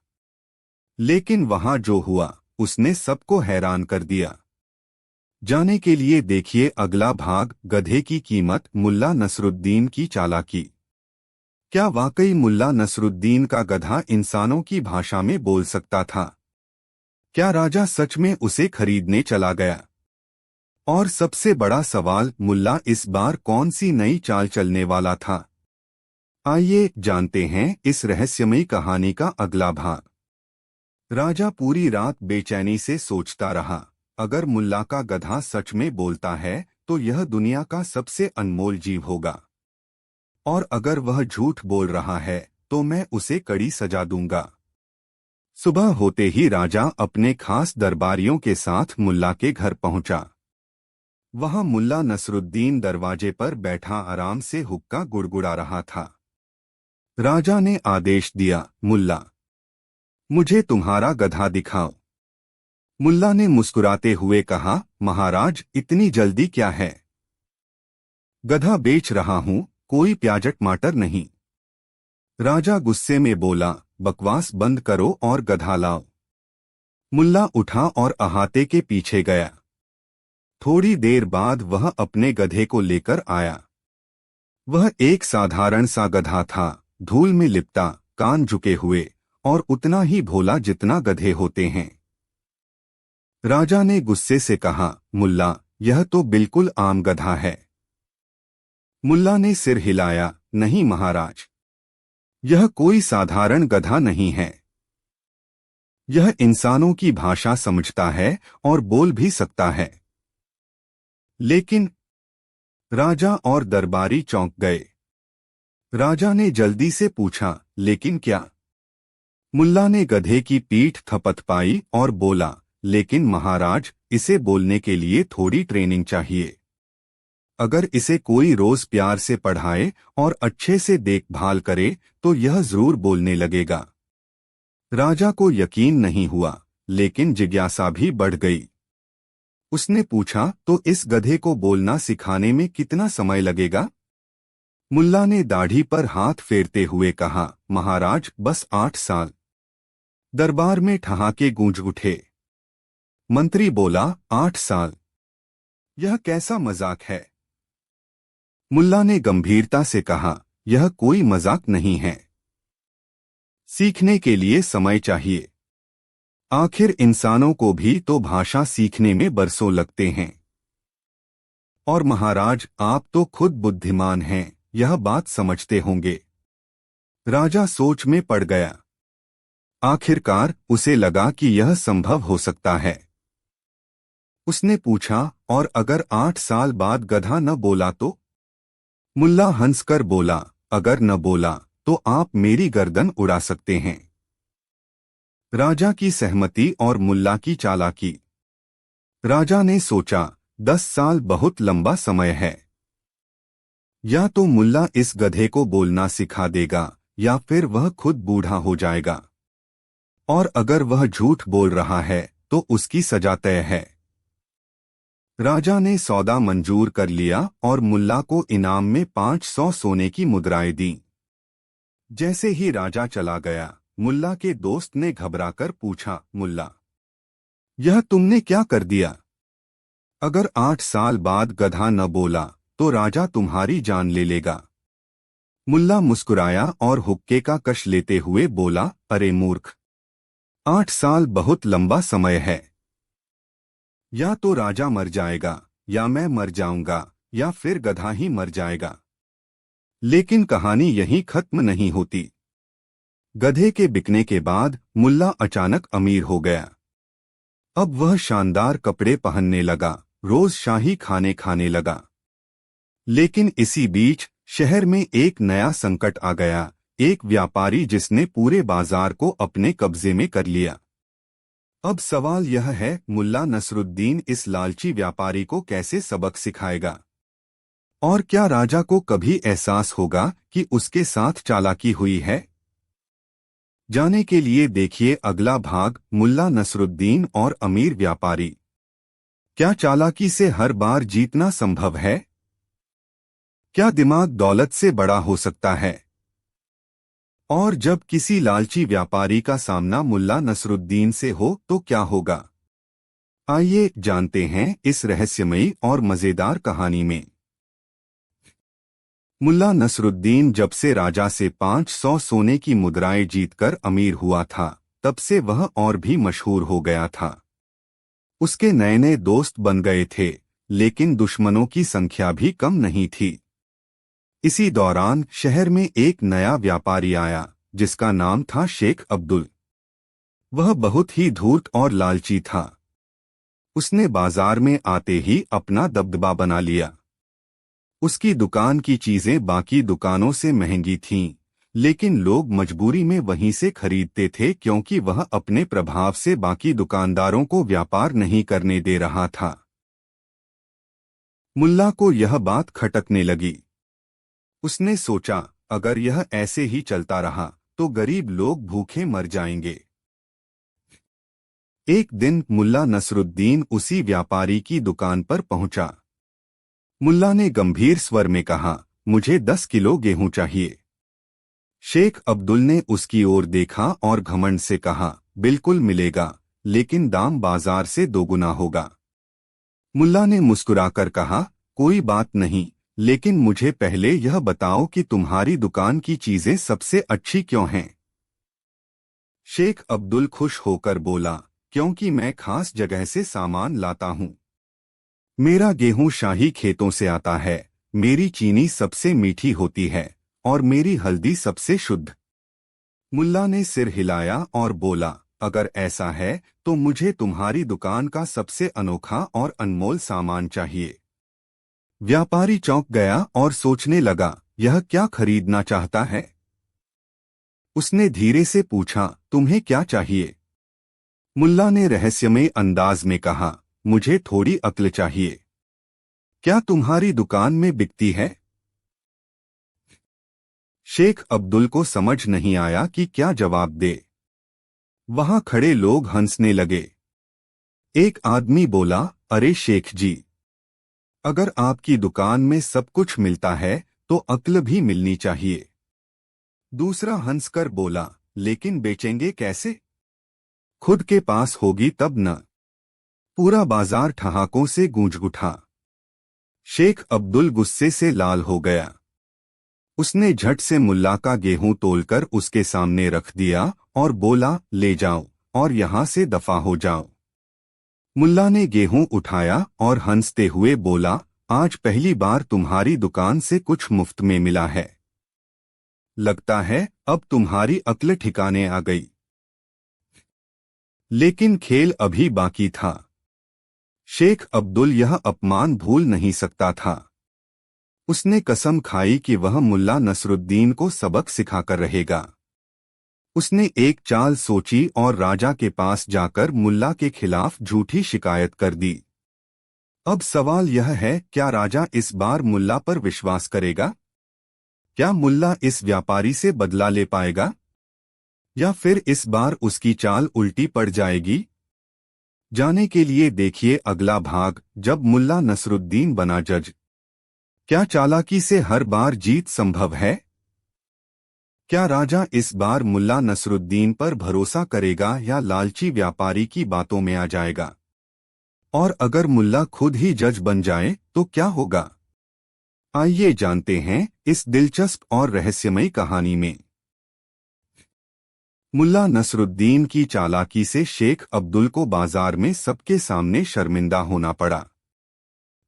लेकिन वहां जो हुआ उसने सबको हैरान कर दिया। जाने के लिए देखिए अगला भाग, गधे की कीमत, मुल्ला नसरुद्दीन की चालाकी। क्या वाकई मुल्ला नसरुद्दीन का गधा इंसानों की भाषा में बोल सकता था? क्या राजा सच में उसे खरीदने चला गया? और सबसे बड़ा सवाल, मुल्ला इस बार कौन सी नई चाल चलने वाला था? आइए जानते हैं इस रहस्यमयी कहानी का अगला भाग। राजा पूरी रात बेचैनी से सोचता रहा, अगर मुल्ला का गधा सच में बोलता है तो यह दुनिया का सबसे अनमोल जीव होगा, और अगर वह झूठ बोल रहा है तो मैं उसे कड़ी सजा दूंगा। सुबह होते ही राजा अपने खास दरबारियों के साथ मुल्ला के घर पहुंचा। वहां मुल्ला नसरुद्दीन दरवाजे पर बैठा आराम से हुक्का गुड़गुड़ा रहा था। राजा ने आदेश दिया, मुल्ला, मुझे तुम्हारा गधा दिखाओ। मुल्ला ने मुस्कुराते हुए कहा, महाराज, इतनी जल्दी क्या है? गधा बेच रहा हूं, कोई प्याज टमाटर नहीं। राजा गुस्से में बोला, बकवास बंद करो और गधा लाओ। मुल्ला उठा और अहाते के पीछे गया। थोड़ी देर बाद वह अपने गधे को लेकर आया। वह एक साधारण सा गधा था, धूल में लिपटा, कान झुके हुए और उतना ही भोला जितना गधे होते हैं। राजा ने गुस्से से कहा, मुल्ला, यह तो बिल्कुल आम गधा है। मुल्ला ने सिर हिलाया, नहीं महाराज, यह कोई साधारण गधा नहीं है। यह इंसानों की भाषा समझता है और बोल भी सकता है। लेकिन राजा और दरबारी चौंक गए। राजा ने जल्दी से पूछा, लेकिन क्या? मुल्ला ने गधे की पीठ थपथपाई और बोला, लेकिन महाराज, इसे बोलने के लिए थोड़ी ट्रेनिंग चाहिए। अगर इसे कोई रोज प्यार से पढ़ाए और अच्छे से देखभाल करे तो यह जरूर बोलने लगेगा। राजा को यकीन नहीं हुआ, लेकिन जिज्ञासा भी बढ़ गई। उसने पूछा, तो इस गधे को बोलना सिखाने में कितना समय लगेगा? मुल्ला ने दाढ़ी पर हाथ फेरते हुए कहा, महाराज, बस 8 साल। दरबार में ठहाके गूंज उठे। मंत्री बोला, 8 साल? यह कैसा मजाक है? मुल्ला ने गंभीरता से कहा, यह कोई मजाक नहीं है। सीखने के लिए समय चाहिए। आखिर इंसानों को भी तो भाषा सीखने में बरसों लगते हैं। और महाराज, आप तो खुद बुद्धिमान हैं, यह बात समझते होंगे। राजा सोच में पड़ गया। आखिरकार उसे लगा कि यह संभव हो सकता है। उसने पूछा, और अगर 8 साल बाद गधा न बोला तो? मुल्ला हंसकर बोला, अगर न बोला तो आप मेरी गर्दन उड़ा सकते हैं। राजा की सहमति और मुल्ला की चालाकी। राजा ने सोचा, 10 साल बहुत लंबा समय है। या तो मुल्ला इस गधे को बोलना सिखा देगा या फिर वह खुद बूढ़ा हो जाएगा। और अगर वह झूठ बोल रहा है तो उसकी सजा तय है। राजा ने सौदा मंजूर कर लिया और मुल्ला को इनाम में 500 सोने की मुद्राएं दी। जैसे ही राजा चला गया, मुल्ला के दोस्त ने घबराकर पूछा, मुल्ला, यह तुमने क्या कर दिया? अगर 8 साल बाद गधा न बोला तो राजा तुम्हारी जान ले लेगा। मुल्ला मुस्कुराया और हुक्के का कश लेते हुए बोला, अरे मूर्ख, 8 साल बहुत लंबा समय है। या तो राजा मर जाएगा, या मैं मर जाऊंगा, या फिर गधा ही मर जाएगा। लेकिन कहानी यहीं खत्म नहीं होती। गधे के बिकने के बाद मुल्ला अचानक अमीर हो गया। अब वह शानदार कपड़े पहनने लगा, रोज शाही खाने खाने लगा। लेकिन इसी बीच शहर में एक नया संकट आ गया, एक व्यापारी जिसने पूरे बाजार को अपने कब्जे में कर लिया। अब सवाल यह है, मुल्ला नसरुद्दीन इस लालची व्यापारी को कैसे सबक सिखाएगा? और क्या राजा को कभी एहसास होगा कि उसके साथ चालाकी हुई है? जाने के लिए देखिए अगला भाग, मुल्ला नसरुद्दीन और अमीर व्यापारी। क्या चालाकी से हर बार जीतना संभव है? क्या दिमाग दौलत से बड़ा हो सकता है? और जब किसी लालची व्यापारी का सामना मुल्ला नसरुद्दीन से हो तो क्या होगा? आइए जानते हैं इस रहस्यमयी और मजेदार कहानी में। मुल्ला नसरुद्दीन जब से राजा से 500 सोने की मुद्राएं जीतकर अमीर हुआ था, तब से वह और भी मशहूर हो गया था। उसके नए नए दोस्त बन गए थे, लेकिन दुश्मनों की संख्या भी कम नहीं थी। इसी दौरान शहर में एक नया व्यापारी आया जिसका नाम था शेख अब्दुल। वह बहुत ही धूर्त और लालची था। उसने बाजार में आते ही अपना दबदबा बना लिया। उसकी दुकान की चीजें बाकी दुकानों से महंगी थीं, लेकिन लोग मजबूरी में वहीं से खरीदते थे क्योंकि वह अपने प्रभाव से बाकी दुकानदारों को व्यापार नहीं करने दे रहा था। मुल्ला को यह बात खटकने लगी। उसने सोचा, अगर यह ऐसे ही चलता रहा तो गरीब लोग भूखे मर जाएंगे। एक दिन मुल्ला नसरुद्दीन उसी व्यापारी की दुकान पर पहुंचा। मुल्ला ने गंभीर स्वर में कहा, मुझे 10 किलो गेहूं चाहिए। शेख अब्दुल ने उसकी ओर देखा और घमंड से कहा, बिल्कुल मिलेगा, लेकिन दाम बाजार से दोगुना होगा। मुल्ला ने मुस्कुराकर कहा, कोई बात नहीं, लेकिन मुझे पहले यह बताओ कि तुम्हारी दुकान की चीजें सबसे अच्छी क्यों हैं? शेख अब्दुल खुश होकर बोला, क्योंकि मैं खास जगह से सामान लाता हूं। मेरा गेहूं शाही खेतों से आता है, मेरी चीनी सबसे मीठी होती है और मेरी हल्दी सबसे शुद्ध। मुल्ला ने सिर हिलाया और बोला, अगर ऐसा है तो मुझे तुम्हारी दुकान का सबसे अनोखा और अनमोल सामान चाहिए। व्यापारी चौंक गया और सोचने लगा, यह क्या खरीदना चाहता है? उसने धीरे से पूछा, तुम्हें क्या चाहिए? मुल्ला ने रहस्यमय अंदाज में कहा, मुझे थोड़ी अक्ल चाहिए। क्या तुम्हारी दुकान में बिकती है? शेख अब्दुल को समझ नहीं आया कि क्या जवाब दे। वहां खड़े लोग हंसने लगे। एक आदमी बोला, अरे शेख जी, अगर आपकी दुकान में सब कुछ मिलता है तो अक्ल भी मिलनी चाहिए। दूसरा हंसकर बोला, लेकिन बेचेंगे कैसे? खुद के पास होगी तब न। पूरा बाजार ठहाकों से गूंज उठा। शेख अब्दुल गुस्से से लाल हो गया। उसने झट से मुल्ला का गेहूं तोलकर उसके सामने रख दिया और बोला, ले जाओ और यहां से दफा हो जाओ। मुल्ला ने गेहूं उठाया और हंसते हुए बोला, आज पहली बार तुम्हारी दुकान से कुछ मुफ्त में मिला है। लगता है अब तुम्हारी अक्ल ठिकाने आ गई। लेकिन खेल अभी बाकी था। शेख अब्दुल यह अपमान भूल नहीं सकता था। उसने कसम खाई कि वह मुल्ला नसरुद्दीन को सबक सिखाकर रहेगा। उसने एक चाल सोची और राजा के पास जाकर मुल्ला के खिलाफ झूठी शिकायत कर दी। अब सवाल यह है, क्या राजा इस बार मुल्ला पर विश्वास करेगा? क्या मुल्ला इस व्यापारी से बदला ले पाएगा? या फिर इस बार उसकी चाल उल्टी पड़ जाएगी? जाने के लिए देखिए अगला भाग, जब मुल्ला नसरुद्दीन बना जज। क्या चालाकी से हर बार जीत संभव है? क्या राजा इस बार मुल्ला नसरुद्दीन पर भरोसा करेगा या लालची व्यापारी की बातों में आ जाएगा? और अगर मुल्ला खुद ही जज बन जाए तो क्या होगा? आइए जानते हैं इस दिलचस्प और रहस्यमयी कहानी में। मुल्ला नसरुद्दीन की चालाकी से शेख अब्दुल को बाजार में सबके सामने शर्मिंदा होना पड़ा।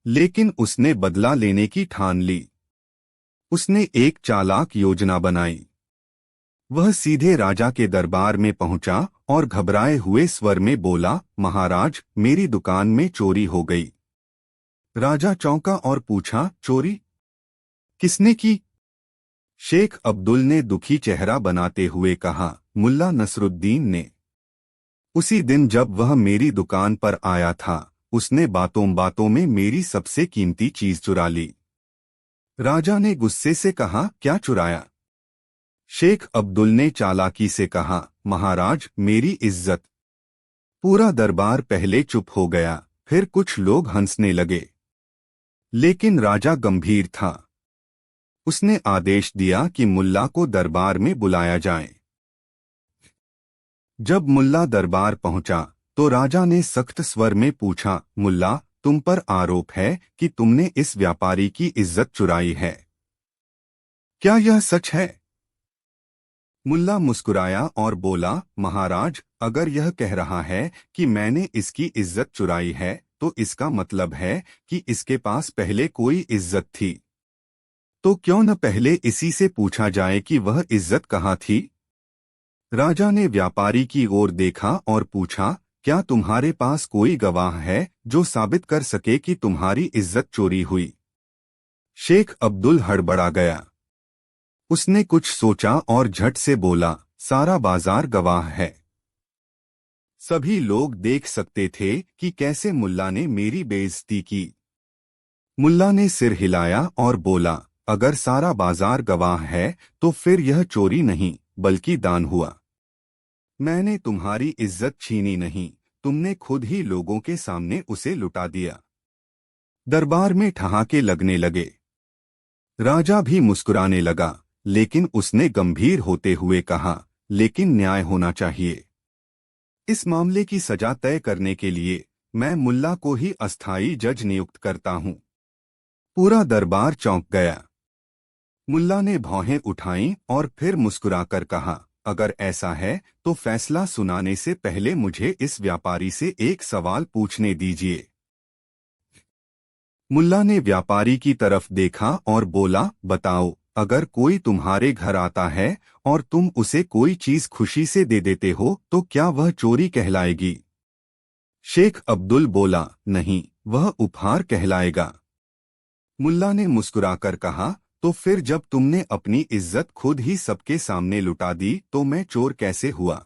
लेकिन उसने बदला लेने की ठान ली। उसने एक चालाक योजना बनाई। वह सीधे राजा के दरबार में पहुंचा और घबराए हुए स्वर में बोला, महाराज, मेरी दुकान में चोरी हो गई। राजा चौंका और पूछा, चोरी किसने की? शेख अब्दुल ने दुखी चेहरा बनाते हुए कहा, मुल्ला नसरुद्दीन ने। उसी दिन जब वह मेरी दुकान पर आया था, उसने बातों बातों में मेरी सबसे कीमती चीज चुरा ली। राजा ने गुस्से से कहा, क्या चुराया? शेख अब्दुल ने चालाकी से कहा, महाराज, मेरी इज्जत। पूरा दरबार पहले चुप हो गया, फिर कुछ लोग हंसने लगे। लेकिन राजा गंभीर था। उसने आदेश दिया कि मुल्ला को दरबार में बुलाया जाए। जब मुल्ला दरबार पहुंचा तो राजा ने सख्त स्वर में पूछा, मुल्ला, तुम पर आरोप है कि तुमने इस व्यापारी की इज्जत चुराई है। क्या यह सच है? मुल्ला मुस्कुराया और बोला, महाराज, अगर यह कह रहा है कि मैंने इसकी इज्जत चुराई है तो इसका मतलब है कि इसके पास पहले कोई इज्जत थी। तो क्यों न पहले इसी से पूछा जाए कि वह इज्जत कहाँ थी। राजा ने व्यापारी की ओर देखा और पूछा, क्या तुम्हारे पास कोई गवाह है जो साबित कर सके कि तुम्हारी इज्जत चोरी हुई? शेख अब्दुल हड़बड़ा गया। उसने कुछ सोचा और झट से बोला, सारा बाजार गवाह है। सभी लोग देख सकते थे कि कैसे मुल्ला ने मेरी बेइज्जती की। मुल्ला ने सिर हिलाया और बोला, अगर सारा बाजार गवाह है तो फिर यह चोरी नहीं बल्कि दान हुआ। मैंने तुम्हारी इज्जत छीनी नहीं, तुमने खुद ही लोगों के सामने उसे लुटा दिया। दरबार में ठहाके लगने लगे। राजा भी मुस्कुराने लगा, लेकिन उसने गंभीर होते हुए कहा, लेकिन न्याय होना चाहिए। इस मामले की सजा तय करने के लिए मैं मुल्ला को ही अस्थायी जज नियुक्त करता हूं। पूरा दरबार चौंक गया। मुल्ला ने भौहें उठाईं और फिर मुस्कुराकर कहा, अगर ऐसा है तो फैसला सुनाने से पहले मुझे इस व्यापारी से एक सवाल पूछने दीजिए। मुल्ला ने व्यापारी की तरफ देखा और बोला, बताओ, अगर कोई तुम्हारे घर आता है और तुम उसे कोई चीज खुशी से दे देते हो तो क्या वह चोरी कहलाएगी? शेख अब्दुल बोला, नहीं, वह उपहार कहलाएगा। मुल्ला ने मुस्कुराकर कहा, तो फिर जब तुमने अपनी इज्जत खुद ही सबके सामने लुटा दी तो मैं चोर कैसे हुआ?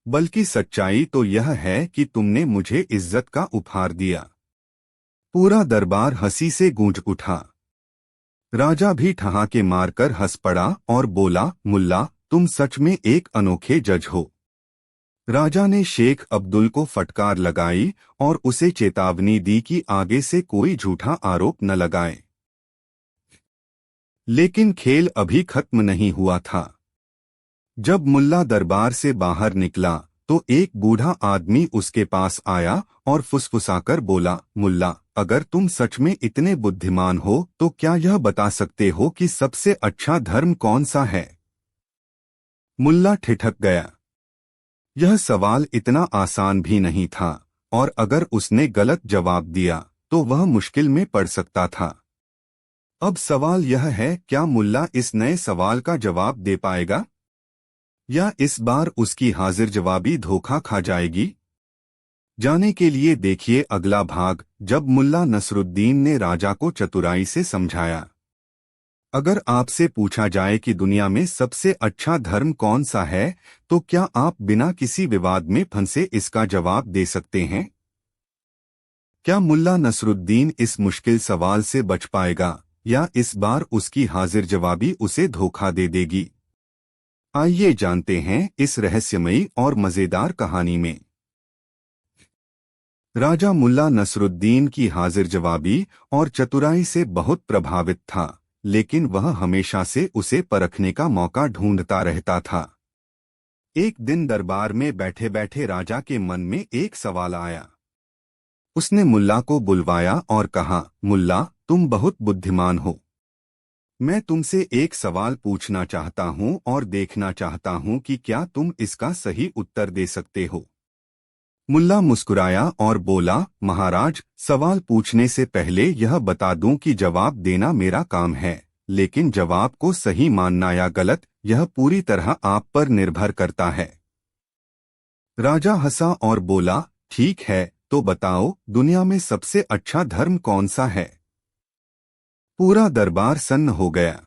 बल्कि सच्चाई तो यह है कि तुमने मुझे इज्जत का उपहार दिया। पूरा दरबार हंसी से गूंज उठा। राजा भी ठहाके मारकर हंस पड़ा और बोला, मुल्ला, तुम सच में एक अनोखे जज हो। राजा ने शेख अब्दुल को फटकार लगाई और उसे चेतावनी दी कि आगे से कोई झूठा आरोप न लगाए। लेकिन खेल अभी खत्म नहीं हुआ था। जब मुल्ला दरबार से बाहर निकला तो एक बूढ़ा आदमी उसके पास आया और फुसफुसाकर बोला, मुल्ला, अगर तुम सच में इतने बुद्धिमान हो तो क्या यह बता सकते हो कि सबसे अच्छा धर्म कौन सा है? मुल्ला ठिठक गया। यह सवाल इतना आसान भी नहीं था, और अगर उसने गलत जवाब दिया तो वह मुश्किल में पड़ सकता था। अब सवाल यह है, क्या मुल्ला इस नए सवाल का जवाब दे पाएगा? या इस बार उसकी हाजिर जवाबी धोखा खा जाएगी? जाने के लिए देखिए अगला भाग, जब मुल्ला नसरुद्दीन ने राजा को चतुराई से समझाया। अगर आपसे पूछा जाए कि दुनिया में सबसे अच्छा धर्म कौन सा है, तो क्या आप बिना किसी विवाद में फंसे इसका जवाब दे सकते हैं? क्या मुल्ला नसरुद्दीन इस मुश्किल सवाल से बच पाएगा, या इस बार उसकी हाजिर जवाबी उसे धोखा दे देगी? आइए जानते हैं इस रहस्यमयी और मजेदार कहानी में। राजा मुल्ला नसरुद्दीन की हाजिर जवाबी और चतुराई से बहुत प्रभावित था, लेकिन वह हमेशा से उसे परखने का मौका ढूंढता रहता था। एक दिन दरबार में बैठे बैठे राजा के मन में एक सवाल आया। उसने मुल्ला को बुलवाया और कहा, मुल्ला, तुम बहुत बुद्धिमान हो। मैं तुमसे एक सवाल पूछना चाहता हूं और देखना चाहता हूं कि क्या तुम इसका सही उत्तर दे सकते हो। मुल्ला मुस्कुराया और बोला, महाराज, सवाल पूछने से पहले यह बता दूं कि जवाब देना मेरा काम है, लेकिन जवाब को सही मानना या गलत, यह पूरी तरह आप पर निर्भर करता है। राजा हंसा और बोला, ठीक है, तो बताओ, दुनिया में सबसे अच्छा धर्म कौन सा है? पूरा दरबार सन्न हो गया।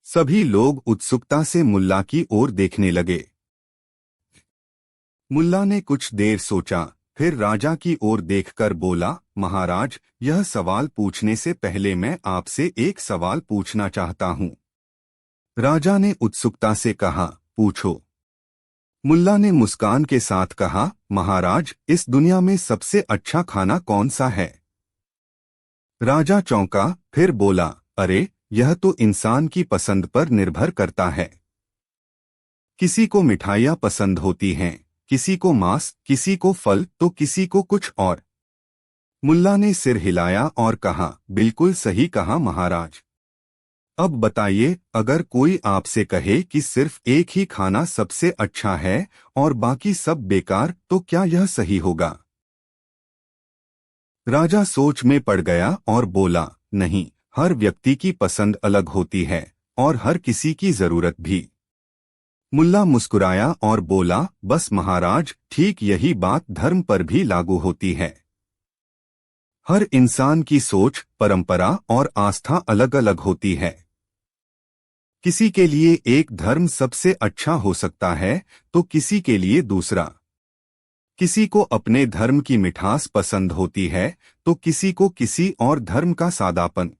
सभी लोग उत्सुकता से मुल्ला की ओर देखने लगे। मुल्ला ने कुछ देर सोचा, फिर राजा की ओर देखकर बोला, महाराज, यह सवाल पूछने से पहले मैं आपसे एक सवाल पूछना चाहता हूं। राजा ने उत्सुकता से कहा, पूछो। मुल्ला ने मुस्कान के साथ कहा, महाराज, इस दुनिया में सबसे अच्छा खाना कौन सा है? राजा चौंका, फिर बोला, अरे, यह तो इंसान की पसंद पर निर्भर करता है। किसी को मिठाइयाँ पसंद होती हैं, किसी को मांस, किसी को फल, तो किसी को कुछ और। मुल्ला ने सिर हिलाया और कहा, बिल्कुल सही कहा महाराज। अब बताइए, अगर कोई आपसे कहे कि सिर्फ एक ही खाना सबसे अच्छा है और बाकी सब बेकार, तो क्या यह सही होगा? राजा सोच में पड़ गया और बोला, नहीं, हर व्यक्ति की पसंद अलग होती है और हर किसी की जरूरत भी। मुल्ला मुस्कुराया और बोला, बस महाराज, ठीक यही बात धर्म पर भी लागू होती है। हर इंसान की सोच, परंपरा और आस्था अलग अलग होती है। किसी के लिए एक धर्म सबसे अच्छा हो सकता है तो किसी के लिए दूसरा। किसी को अपने धर्म की मिठास पसंद होती है तो किसी को किसी और धर्म का सादापन।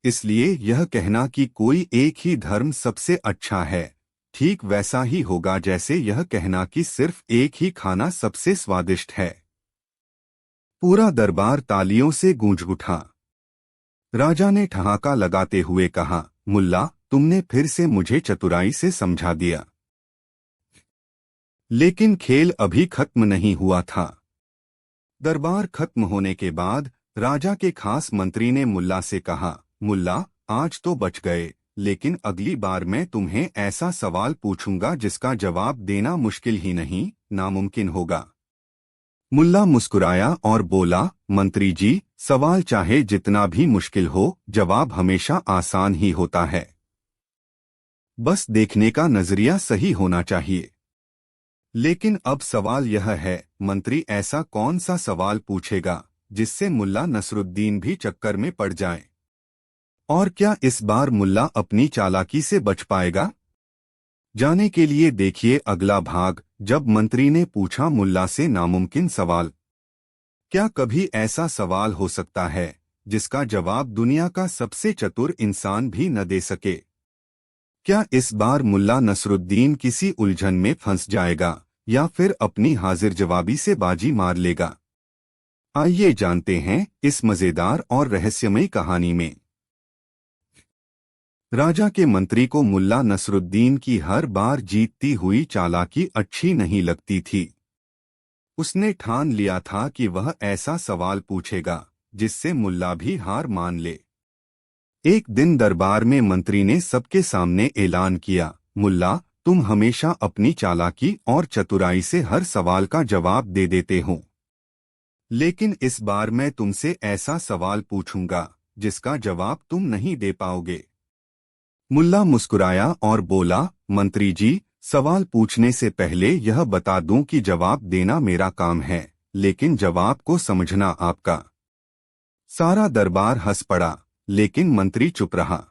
इसलिए यह कहना कि कोई एक ही धर्म सबसे अच्छा है, ठीक वैसा ही होगा जैसे यह कहना कि सिर्फ एक ही खाना सबसे स्वादिष्ट है। पूरा दरबार तालियों से गूंज उठा। राजा ने ठहाका लगाते हुए कहा, मुल्ला, तुमने फिर से मुझे चतुराई से समझा दिया। लेकिन खेल अभी खत्म नहीं हुआ था। दरबार खत्म होने के बाद राजा के खास मंत्री ने मुल्ला से कहा, मुल्ला, आज तो बच गए, लेकिन अगली बार मैं तुम्हें ऐसा सवाल पूछूंगा जिसका जवाब देना मुश्किल ही नहीं, नामुमकिन होगा। मुल्ला मुस्कुराया और बोला, मंत्री जी, सवाल चाहे जितना भी मुश्किल हो, जवाब हमेशा आसान ही होता है। बस देखने का नजरिया सही होना चाहिए। लेकिन अब सवाल यह है, मंत्री ऐसा कौन सा सवाल पूछेगा जिससे मुल्ला नसरुद्दीन भी चक्कर में पड़ जाए? और क्या इस बार मुल्ला अपनी चालाकी से बच पाएगा? जाने के लिए देखिए अगला भाग, जब मंत्री ने पूछा मुल्ला से नामुमकिन सवाल। क्या कभी ऐसा सवाल हो सकता है जिसका जवाब दुनिया का सबसे चतुर इंसान भी न दे सके? क्या इस बार मुल्ला नसरुद्दीन किसी उलझन में फंस जाएगा या फिर अपनी हाजिर जवाबी से बाजी मार लेगा? आइए जानते हैं इस मजेदार और रहस्यमयी कहानी में। राजा के मंत्री को मुल्ला नसरुद्दीन की हर बार जीतती हुई चालाकी अच्छी नहीं लगती थी। उसने ठान लिया था कि वह ऐसा सवाल पूछेगा जिससे मुल्ला भी हार मान ले। एक दिन दरबार में मंत्री ने सबके सामने ऐलान किया, मुल्ला, तुम हमेशा अपनी चालाकी और चतुराई से हर सवाल का जवाब दे देते हो, लेकिन इस बार मैं तुमसे ऐसा सवाल पूछूंगा जिसका जवाब तुम नहीं दे पाओगे। मुल्ला मुस्कुराया और बोला, मंत्री जी, सवाल पूछने से पहले यह बता दूं कि जवाब देना मेरा काम है, लेकिन जवाब को समझना आपका। सारा दरबार हंस पड़ा, लेकिन मंत्री चुप रहा।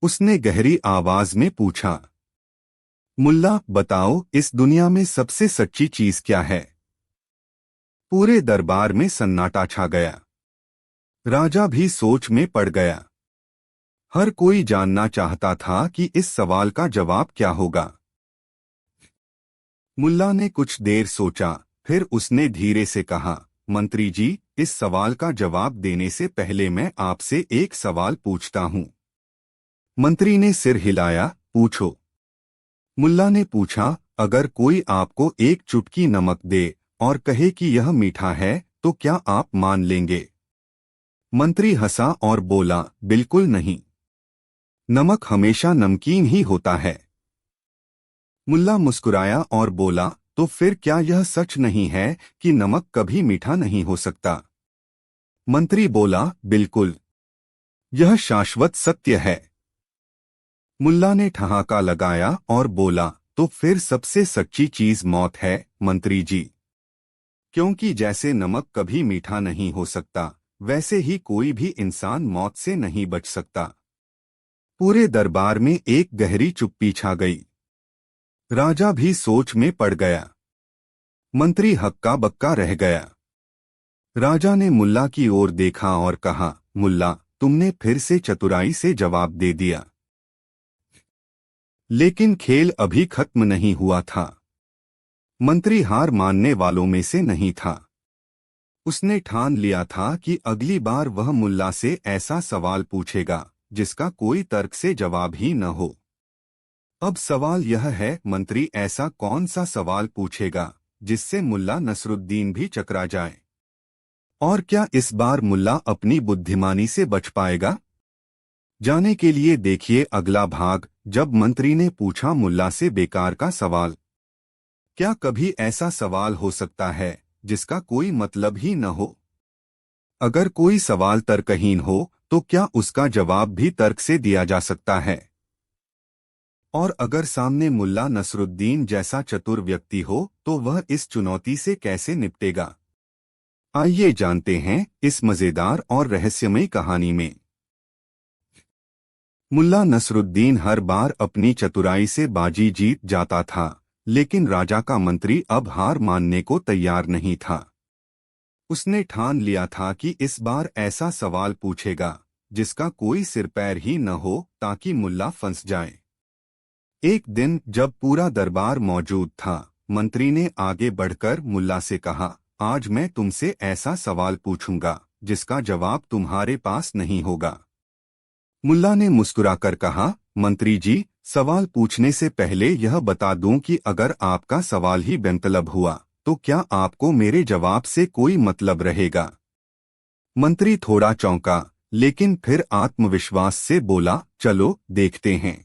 उसने गहरी आवाज में पूछा, मुल्ला, बताओ, इस दुनिया में सबसे सच्ची चीज क्या है? पूरे दरबार में सन्नाटा छा गया। राजा भी सोच में पड़ गया। हर कोई जानना चाहता था कि इस सवाल का जवाब क्या होगा। मुल्ला ने कुछ देर सोचा, फिर उसने धीरे से कहा, मंत्री जी, इस सवाल का जवाब देने से पहले मैं आपसे एक सवाल पूछता हूं। मंत्री ने सिर हिलाया, पूछो। मुल्ला ने पूछा, अगर कोई आपको एक चुटकी नमक दे और कहे कि यह मीठा है तो क्या आप मान लेंगे? मंत्री हंसा और बोला, बिल्कुल नहीं। नमक हमेशा नमकीन ही होता है। मुल्ला मुस्कुराया और बोला, तो फिर क्या यह सच नहीं है कि नमक कभी मीठा नहीं हो सकता? मंत्री बोला, बिल्कुल। यह शाश्वत सत्य है। मुल्ला ने ठहाका लगाया और बोला, तो फिर सबसे सच्ची चीज मौत है, मंत्री जी। क्योंकि जैसे नमक कभी मीठा नहीं हो सकता, वैसे ही कोई भी इंसान मौत से नहीं बच सकता। पूरे दरबार में एक गहरी चुप्पी छा गई। राजा भी सोच में पड़ गया। मंत्री हक्का बक्का रह गया। राजा ने मुल्ला की ओर देखा और कहा, मुल्ला, तुमने फिर से चतुराई से जवाब दे दिया। लेकिन खेल अभी खत्म नहीं हुआ था। मंत्री हार मानने वालों में से नहीं था। उसने ठान लिया था कि अगली बार वह मुल्ला से ऐसा सवाल पूछेगा जिसका कोई तर्क से जवाब ही न हो। अब सवाल यह है, मंत्री ऐसा कौन सा सवाल पूछेगा जिससे मुल्ला नसरुद्दीन भी चकरा जाए? और क्या इस बार मुल्ला अपनी बुद्धिमानी से बच पाएगा? जाने के लिए देखिए अगला भाग, जब मंत्री ने पूछा मुल्ला से बेकार का सवाल। क्या कभी ऐसा सवाल हो सकता है जिसका कोई मतलब ही न हो? अगर कोई सवाल तर्कहीन हो तो क्या उसका जवाब भी तर्क से दिया जा सकता है? और अगर सामने मुल्ला नसरुद्दीन जैसा चतुर व्यक्ति हो तो वह इस चुनौती से कैसे निपटेगा? आइए जानते हैं इस मजेदार और रहस्यमयी कहानी में। मुल्ला नसरुद्दीन हर बार अपनी चतुराई से बाजी जीत जाता था, लेकिन राजा का मंत्री अब हार मानने को तैयार नहीं था। उसने ठान लिया था कि इस बार ऐसा सवाल पूछेगा जिसका कोई सिर पैर ही न हो, ताकि मुल्ला फंस जाए। एक दिन जब पूरा दरबार मौजूद था, मंत्री ने आगे बढ़कर मुल्ला से कहा, आज मैं तुमसे ऐसा सवाल पूछूंगा जिसका जवाब तुम्हारे पास नहीं होगा। मुल्ला ने मुस्कुराकर कहा, मंत्री जी, सवाल पूछने से पहले यह बता दूं कि अगर आपका सवाल ही बेमतलब हुआ तो क्या आपको मेरे जवाब से कोई मतलब रहेगा? मंत्री थोड़ा चौंका, लेकिन फिर आत्मविश्वास से बोला, चलो देखते हैं।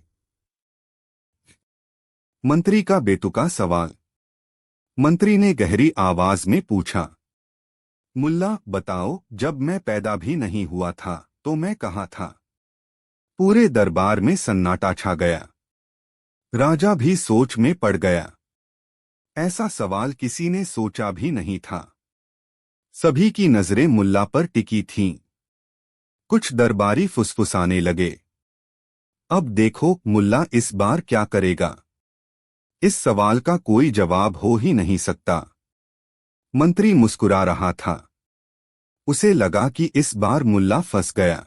मंत्री का बेतुका सवाल। मंत्री ने गहरी आवाज में पूछा, मुल्ला बताओ, जब मैं पैदा भी नहीं हुआ था तो मैं कहाँ था? पूरे दरबार में सन्नाटा छा गया। राजा भी सोच में पड़ गया। ऐसा सवाल किसी ने सोचा भी नहीं था। सभी की नजरें मुल्ला पर टिकी थीं। कुछ दरबारी फुसफुसाने लगे, अब देखो मुल्ला इस बार क्या करेगा। इस सवाल का कोई जवाब हो ही नहीं सकता। मंत्री मुस्कुरा रहा था। उसे लगा कि इस बार मुल्ला फंस गया।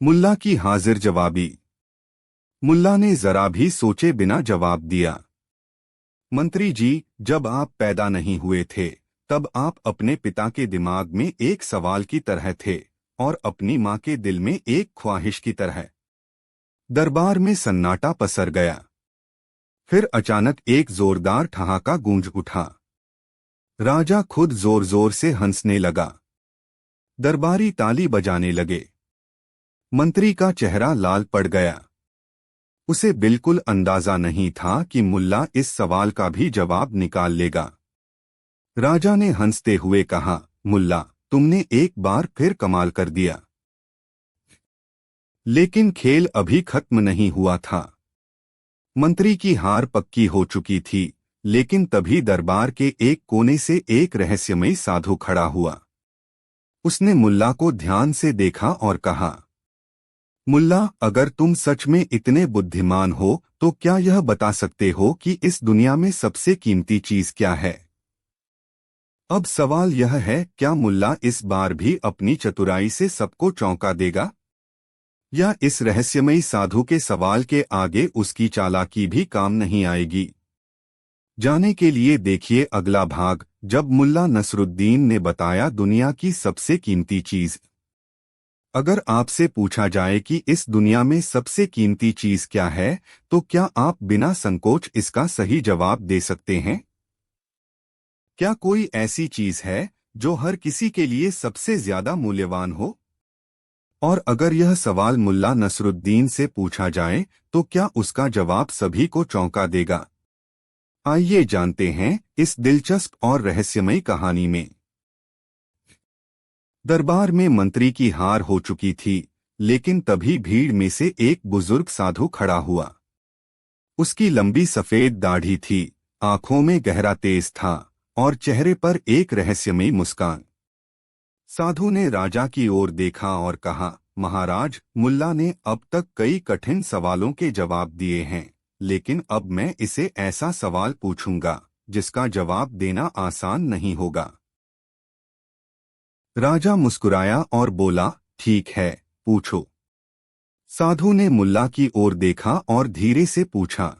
मुल्ला की हाजिर जवाबी। मुल्ला ने जरा भी सोचे बिना जवाब दिया, मंत्री जी, जब आप पैदा नहीं हुए थे तब आप अपने पिता के दिमाग में एक सवाल की तरह थे और अपनी मां के दिल में एक ख्वाहिश की तरह। दरबार में सन्नाटा पसर गया। फिर अचानक एक जोरदार ठहाका गूंज उठा। राजा खुद जोर जोर से हंसने लगा। दरबारी ताली बजाने लगे। मंत्री का चेहरा लाल पड़ गया। उसे बिल्कुल अंदाजा नहीं था कि मुल्ला इस सवाल का भी जवाब निकाल लेगा। राजा ने हंसते हुए कहा, मुल्ला, तुमने एक बार फिर कमाल कर दिया। लेकिन खेल अभी खत्म नहीं हुआ था। मंत्री की हार पक्की हो चुकी थी, लेकिन तभी दरबार के एक कोने से एक रहस्यमयी साधु खड़ा हुआ। उसने मुल्ला को ध्यान से देखा और कहा, मुल्ला, अगर तुम सच में इतने बुद्धिमान हो तो क्या यह बता सकते हो कि इस दुनिया में सबसे कीमती चीज क्या है? अब सवाल यह है, क्या मुल्ला इस बार भी अपनी चतुराई से सबको चौंका देगा? या इस रहस्यमयी साधु के सवाल के आगे उसकी चालाकी भी काम नहीं आएगी? जाने के लिए देखिए अगला भाग, जब मुल्ला नसरुद्दीन ने बताया दुनिया की सबसे कीमती चीज। अगर आपसे पूछा जाए कि इस दुनिया में सबसे कीमती चीज क्या है, तो क्या आप बिना संकोच इसका सही जवाब दे सकते हैं? क्या कोई ऐसी चीज है जो हर किसी के लिए सबसे ज्यादा मूल्यवान हो? और अगर यह सवाल मुल्ला नसरुद्दीन से पूछा जाए तो क्या उसका जवाब सभी को चौंका देगा? आइए जानते हैं इस दिलचस्प और रहस्यमयी कहानी में। दरबार में मंत्री की हार हो चुकी थी, लेकिन तभी भीड़ में से एक बुजुर्ग साधु खड़ा हुआ। उसकी लंबी सफेद दाढ़ी थी, आंखों में गहरा तेज था और चेहरे पर एक रहस्यमयी मुस्कान। साधु ने राजा की ओर देखा और कहा, महाराज, मुल्ला ने अब तक कई कठिन सवालों के जवाब दिए हैं, लेकिन अब मैं इसे ऐसा सवाल पूछूंगा जिसका जवाब देना आसान नहीं होगा। राजा मुस्कुराया और बोला, ठीक है, पूछो। साधु ने मुल्ला की ओर देखा और धीरे से पूछा,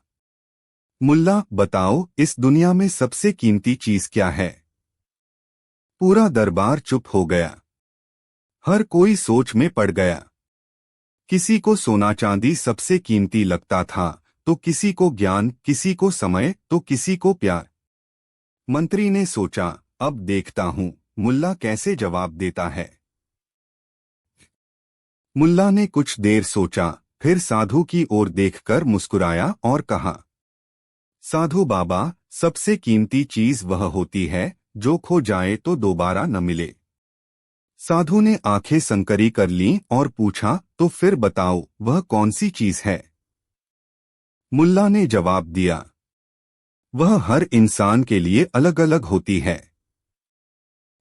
मुल्ला बताओ, इस दुनिया में सबसे कीमती चीज क्या है? पूरा दरबार चुप हो गया। हर कोई सोच में पड़ गया। किसी को सोना चांदी सबसे कीमती लगता था, तो किसी को ज्ञान, किसी को समय, तो किसी को प्यार। मंत्री ने सोचा, अब देखता हूं मुल्ला कैसे जवाब देता है। मुल्ला ने कुछ देर सोचा, फिर साधु की ओर देखकर मुस्कुराया और कहा, साधु बाबा, सबसे कीमती चीज वह होती है जो खो जाए तो दोबारा न मिले। साधु ने आंखें संकरी कर लीं और पूछा, तो फिर बताओ वह कौन सी चीज है। मुल्ला ने जवाब दिया, वह हर इंसान के लिए अलग अलग होती है।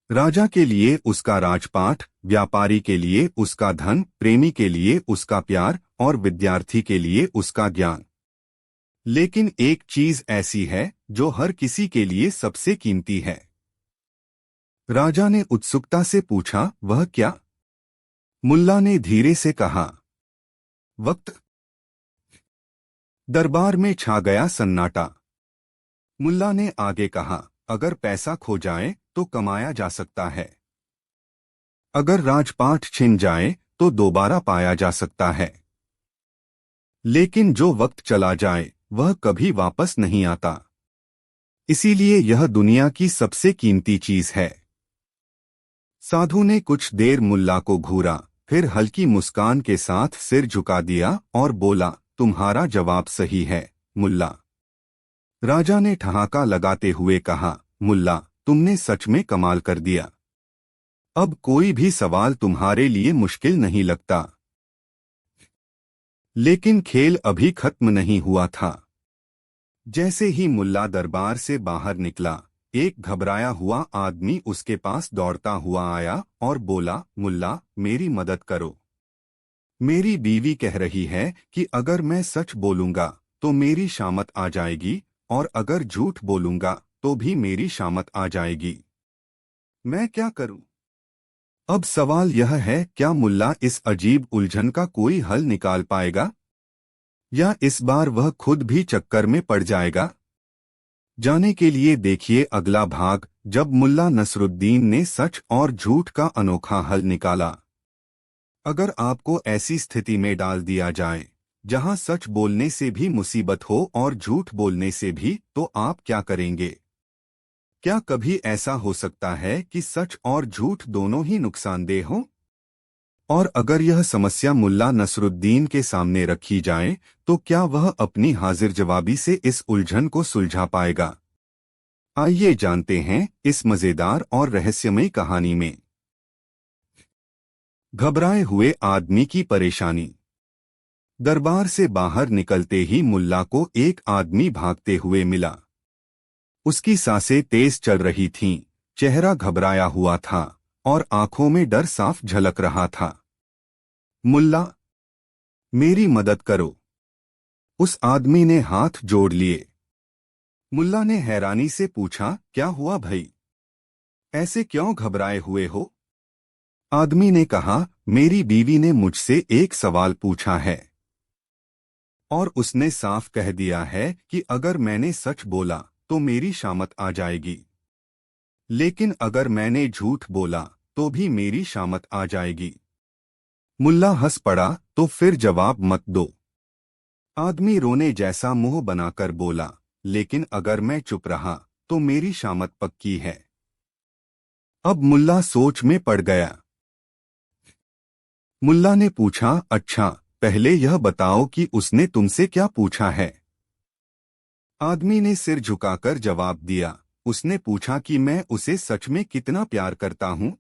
राजा के लिए उसका राजपाट, व्यापारी के लिए उसका धन, प्रेमी के लिए उसका प्यार और विद्यार्थी के लिए उसका ज्ञान। लेकिन एक चीज ऐसी है जो हर किसी के लिए सबसे कीमती है। राजा ने उत्सुकता से पूछा, वह क्या? मुल्ला ने धीरे से कहा, वक्त। दरबार में छा गया सन्नाटा। मुल्ला ने आगे कहा, अगर पैसा खो जाए तो कमाया जा सकता है, अगर राजपाट छिन जाए तो दोबारा पाया जा सकता है, लेकिन जो वक्त चला जाए वह कभी वापस नहीं आता। इसीलिए यह दुनिया की सबसे कीमती चीज है। साधु ने कुछ देर मुल्ला को घूरा, फिर हल्की मुस्कान के साथ सिर झुका दिया और बोला, तुम्हारा जवाब सही है मुल्ला। राजा ने ठहाका लगाते हुए कहा, मुल्ला, तुमने सच में कमाल कर दिया। अब कोई भी सवाल तुम्हारे लिए मुश्किल नहीं लगता। लेकिन खेल अभी खत्म नहीं हुआ था। जैसे ही मुल्ला दरबार से बाहर निकला, एक घबराया हुआ आदमी उसके पास दौड़ता हुआ आया और बोला, मुल्ला, मेरी मदद करो। मेरी बीवी कह रही है कि अगर मैं सच बोलूंगा तो मेरी शामत आ जाएगी, और अगर झूठ बोलूंगा तो भी मेरी शामत आ जाएगी। मैं क्या करूं? अब सवाल यह है, क्या मुल्ला इस अजीब उलझन का कोई हल निकाल पाएगा, या इस बार वह खुद भी चक्कर में पड़ जाएगा? जाने के लिए देखिए अगला भाग, जब मुल्ला नसरुद्दीन ने सच और झूठ का अनोखा हल निकाला। अगर आपको ऐसी स्थिति में डाल दिया जाए जहां सच बोलने से भी मुसीबत हो और झूठ बोलने से भी, तो आप क्या करेंगे? क्या कभी ऐसा हो सकता है कि सच और झूठ दोनों ही नुकसानदेह हों? और अगर यह समस्या मुल्ला नसरुद्दीन के सामने रखी जाए तो क्या वह अपनी हाजिर जवाबी से इस उलझन को सुलझा पाएगा? आइए जानते हैं इस मजेदार और रहस्यमयी कहानी में। घबराए हुए आदमी की परेशानी। दरबार से बाहर निकलते ही मुल्ला को एक आदमी भागते हुए मिला। उसकी सांसें तेज चल रही थीं, चेहरा घबराया हुआ था और आंखों में डर साफ झलक रहा था। मुल्ला, मेरी मदद करो। उस आदमी ने हाथ जोड़ लिए। मुल्ला ने हैरानी से पूछा, क्या हुआ भाई? ऐसे क्यों घबराए हुए हो? आदमी ने कहा, मेरी बीवी ने मुझसे एक सवाल पूछा है और उसने साफ कह दिया है कि अगर मैंने सच बोला तो मेरी शामत आ जाएगी, लेकिन अगर मैंने झूठ बोला तो भी मेरी शामत आ जाएगी। मुल्ला हंस पड़ा, तो फिर जवाब मत दो। आदमी रोने जैसा मुंह बनाकर बोला, लेकिन अगर मैं चुप रहा तो मेरी शामत पक्की है। अब मुल्ला सोच में पड़ गया। मुल्ला ने पूछा, अच्छा, पहले यह बताओ कि उसने तुमसे क्या पूछा है? आदमी ने सिर झुकाकर जवाब दिया, उसने पूछा कि मैं उसे सच में कितना प्यार करता हूं।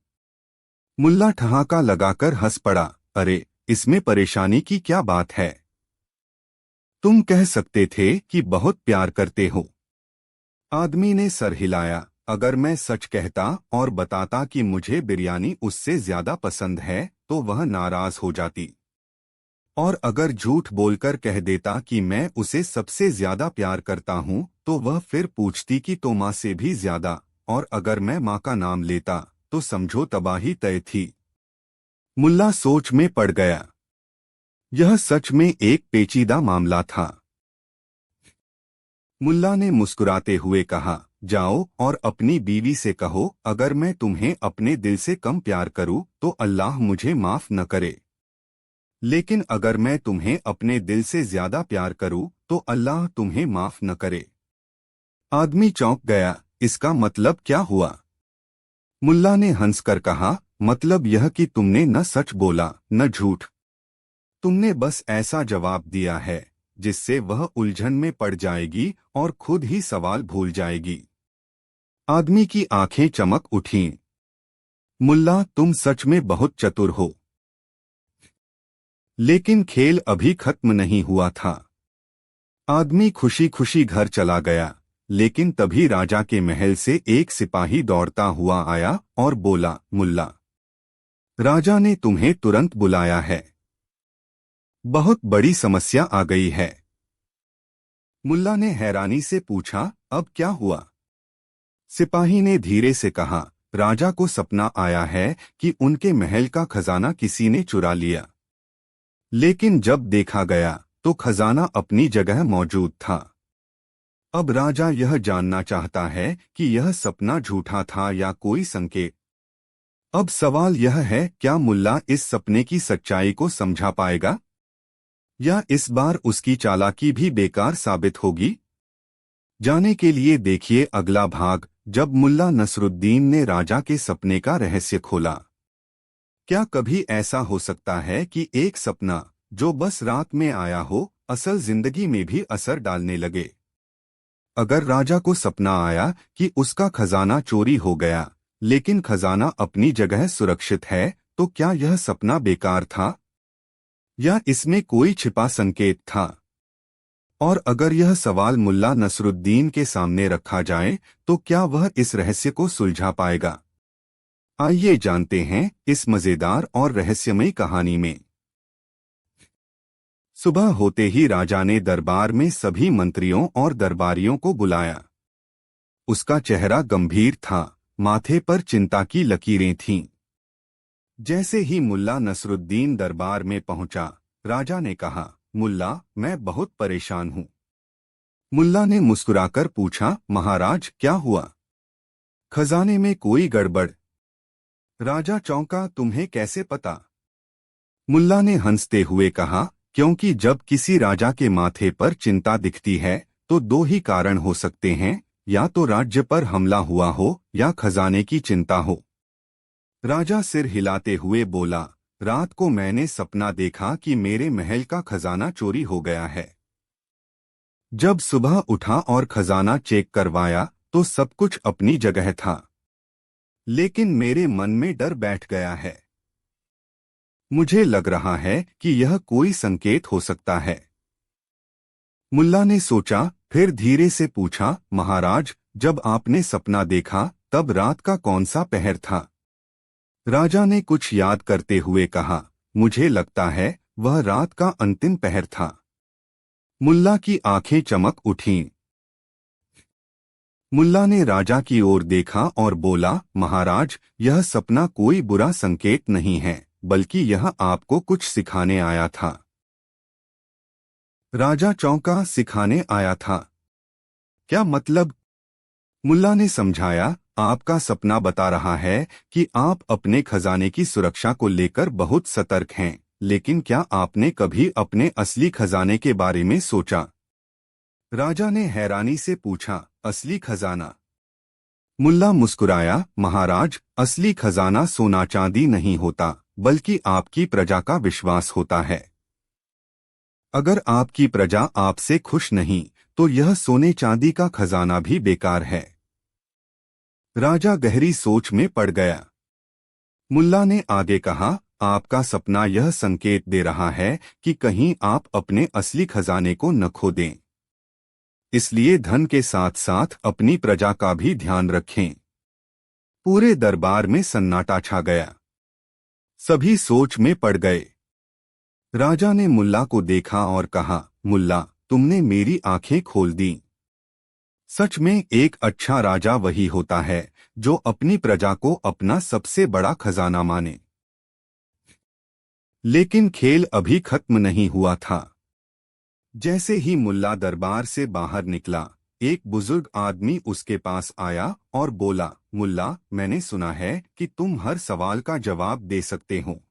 मुल्ला ठहाका लगाकर हंस पड़ा, अरे, इसमें परेशानी की क्या बात है? तुम कह सकते थे कि बहुत प्यार करते हो। आदमी ने सर हिलाया, अगर मैं सच कहता और बताता कि मुझे बिरयानी उससे ज्यादा पसंद है तो वह नाराज हो जाती, और अगर झूठ बोलकर कह देता कि मैं उसे सबसे ज्यादा प्यार करता हूं तो वह फिर पूछती कि तो माँ से भी ज्यादा, और अगर मैं माँ का नाम लेता तो समझो तबाही तय थी। मुल्ला सोच में पड़ गया। यह सच में एक पेचीदा मामला था। मुल्ला ने मुस्कुराते हुए कहा, जाओ और अपनी बीवी से कहो, अगर मैं तुम्हें अपने दिल से कम प्यार करूं तो अल्लाह मुझे माफ न करे, लेकिन अगर मैं तुम्हें अपने दिल से ज्यादा प्यार करूं तो अल्लाह तुम्हें माफ न करे। आदमी चौंक गया, इसका मतलब क्या हुआ? मुल्ला ने हंसकर कहा, मतलब यह कि तुमने न सच बोला न झूठ, तुमने बस ऐसा जवाब दिया है जिससे वह उलझन में पड़ जाएगी और खुद ही सवाल भूल जाएगी। आदमी की आंखें चमक उठीं। मुल्ला, तुम सच में बहुत चतुर हो। लेकिन खेल अभी खत्म नहीं हुआ था। आदमी खुशी खुशी घर चला गया, लेकिन तभी राजा के महल से एक सिपाही दौड़ता हुआ आया और बोला, मुल्ला, राजा ने तुम्हें तुरंत बुलाया है। बहुत बड़ी समस्या आ गई है। मुल्ला ने हैरानी से पूछा, अब क्या हुआ? सिपाही ने धीरे से कहा, राजा को सपना आया है कि उनके महल का खजाना किसी ने चुरा लिया। लेकिन जब देखा गया तो खजाना अपनी जगह मौजूद था। अब राजा यह जानना चाहता है कि यह सपना झूठा था या कोई संकेत। अब सवाल यह है, क्या मुल्ला इस सपने की सच्चाई को समझा पाएगा, या इस बार उसकी चालाकी भी बेकार साबित होगी? जाने के लिए देखिए अगला भाग, जब मुल्ला नसरुद्दीन ने राजा के सपने का रहस्य खोला। क्या कभी ऐसा हो सकता है कि एक सपना जो बस रात में आया हो, असल जिंदगी में भी असर डालने लगे? अगर राजा को सपना आया कि उसका खजाना चोरी हो गया, लेकिन खजाना अपनी जगह सुरक्षित है, तो क्या यह सपना बेकार था, या इसमें कोई छिपा संकेत था? और अगर यह सवाल मुल्ला नसरुद्दीन के सामने रखा जाए, तो क्या वह इस रहस्य को सुलझा पाएगा? आइए जानते हैं इस मजेदार और रहस्यमयी कहानी में। सुबह होते ही राजा ने दरबार में सभी मंत्रियों और दरबारियों को बुलाया। उसका चेहरा गंभीर था, माथे पर चिंता की लकीरें थीं। जैसे ही मुल्ला नसरुद्दीन दरबार में पहुंचा, राजा ने कहा, मुल्ला, मैं बहुत परेशान हूं। मुल्ला ने मुस्कुराकर पूछा, महाराज, क्या हुआ? खजाने में कोई गड़बड़? राजा चौंका, तुम्हें कैसे पता? मुल्ला ने हंसते हुए कहा, क्योंकि जब किसी राजा के माथे पर चिंता दिखती है तो दो ही कारण हो सकते हैं, या तो राज्य पर हमला हुआ हो या खजाने की चिंता हो। राजा सिर हिलाते हुए बोला, रात को मैंने सपना देखा कि मेरे महल का खजाना चोरी हो गया है। जब सुबह उठा और खजाना चेक करवाया तो सब कुछ अपनी जगह था, लेकिन मेरे मन में डर बैठ गया है। मुझे लग रहा है कि यह कोई संकेत हो सकता है। मुल्ला ने सोचा, फिर धीरे से पूछा, महाराज, जब आपने सपना देखा तब रात का कौन सा पहर था? राजा ने कुछ याद करते हुए कहा, मुझे लगता है वह रात का अंतिम पहर था। मुल्ला की आंखें चमक उठीं। मुल्ला ने राजा की ओर देखा और बोला, महाराज, यह सपना कोई बुरा संकेत नहीं है, बल्कि यह आपको कुछ सिखाने आया था। राजा चौंका, सिखाने आया था? क्या मतलब? मुल्ला ने समझाया, आपका सपना बता रहा है कि आप अपने खजाने की सुरक्षा को लेकर बहुत सतर्क हैं, लेकिन क्या आपने कभी अपने असली खजाने के बारे में सोचा? राजा ने हैरानी से पूछा, असली खजाना? मुल्ला मुस्कुराया, महाराज, असली खजाना सोना चांदी नहीं होता, बल्कि आपकी प्रजा का विश्वास होता है। अगर आपकी प्रजा आपसे खुश नहीं, तो यह सोने चांदी का खजाना भी बेकार है। राजा गहरी सोच में पड़ गया। मुल्ला ने आगे कहा, आपका सपना यह संकेत दे रहा है कि कहीं आप अपने असली खजाने को न खो दें। इसलिए धन के साथ साथ अपनी प्रजा का भी ध्यान रखें। पूरे दरबार में सन्नाटा छा गया। सभी सोच में पड़ गए। राजा ने मुल्ला को देखा और कहा, मुल्ला, तुमने मेरी आंखें खोल दी। सच में एक अच्छा राजा वही होता है जो अपनी प्रजा को अपना सबसे बड़ा खजाना माने। लेकिन खेल अभी खत्म नहीं हुआ था। जैसे ही मुल्ला दरबार से बाहर निकला, एक बुजुर्ग आदमी उसके पास आया और बोला, मुल्ला, मैंने सुना है कि तुम हर सवाल का जवाब दे सकते हो।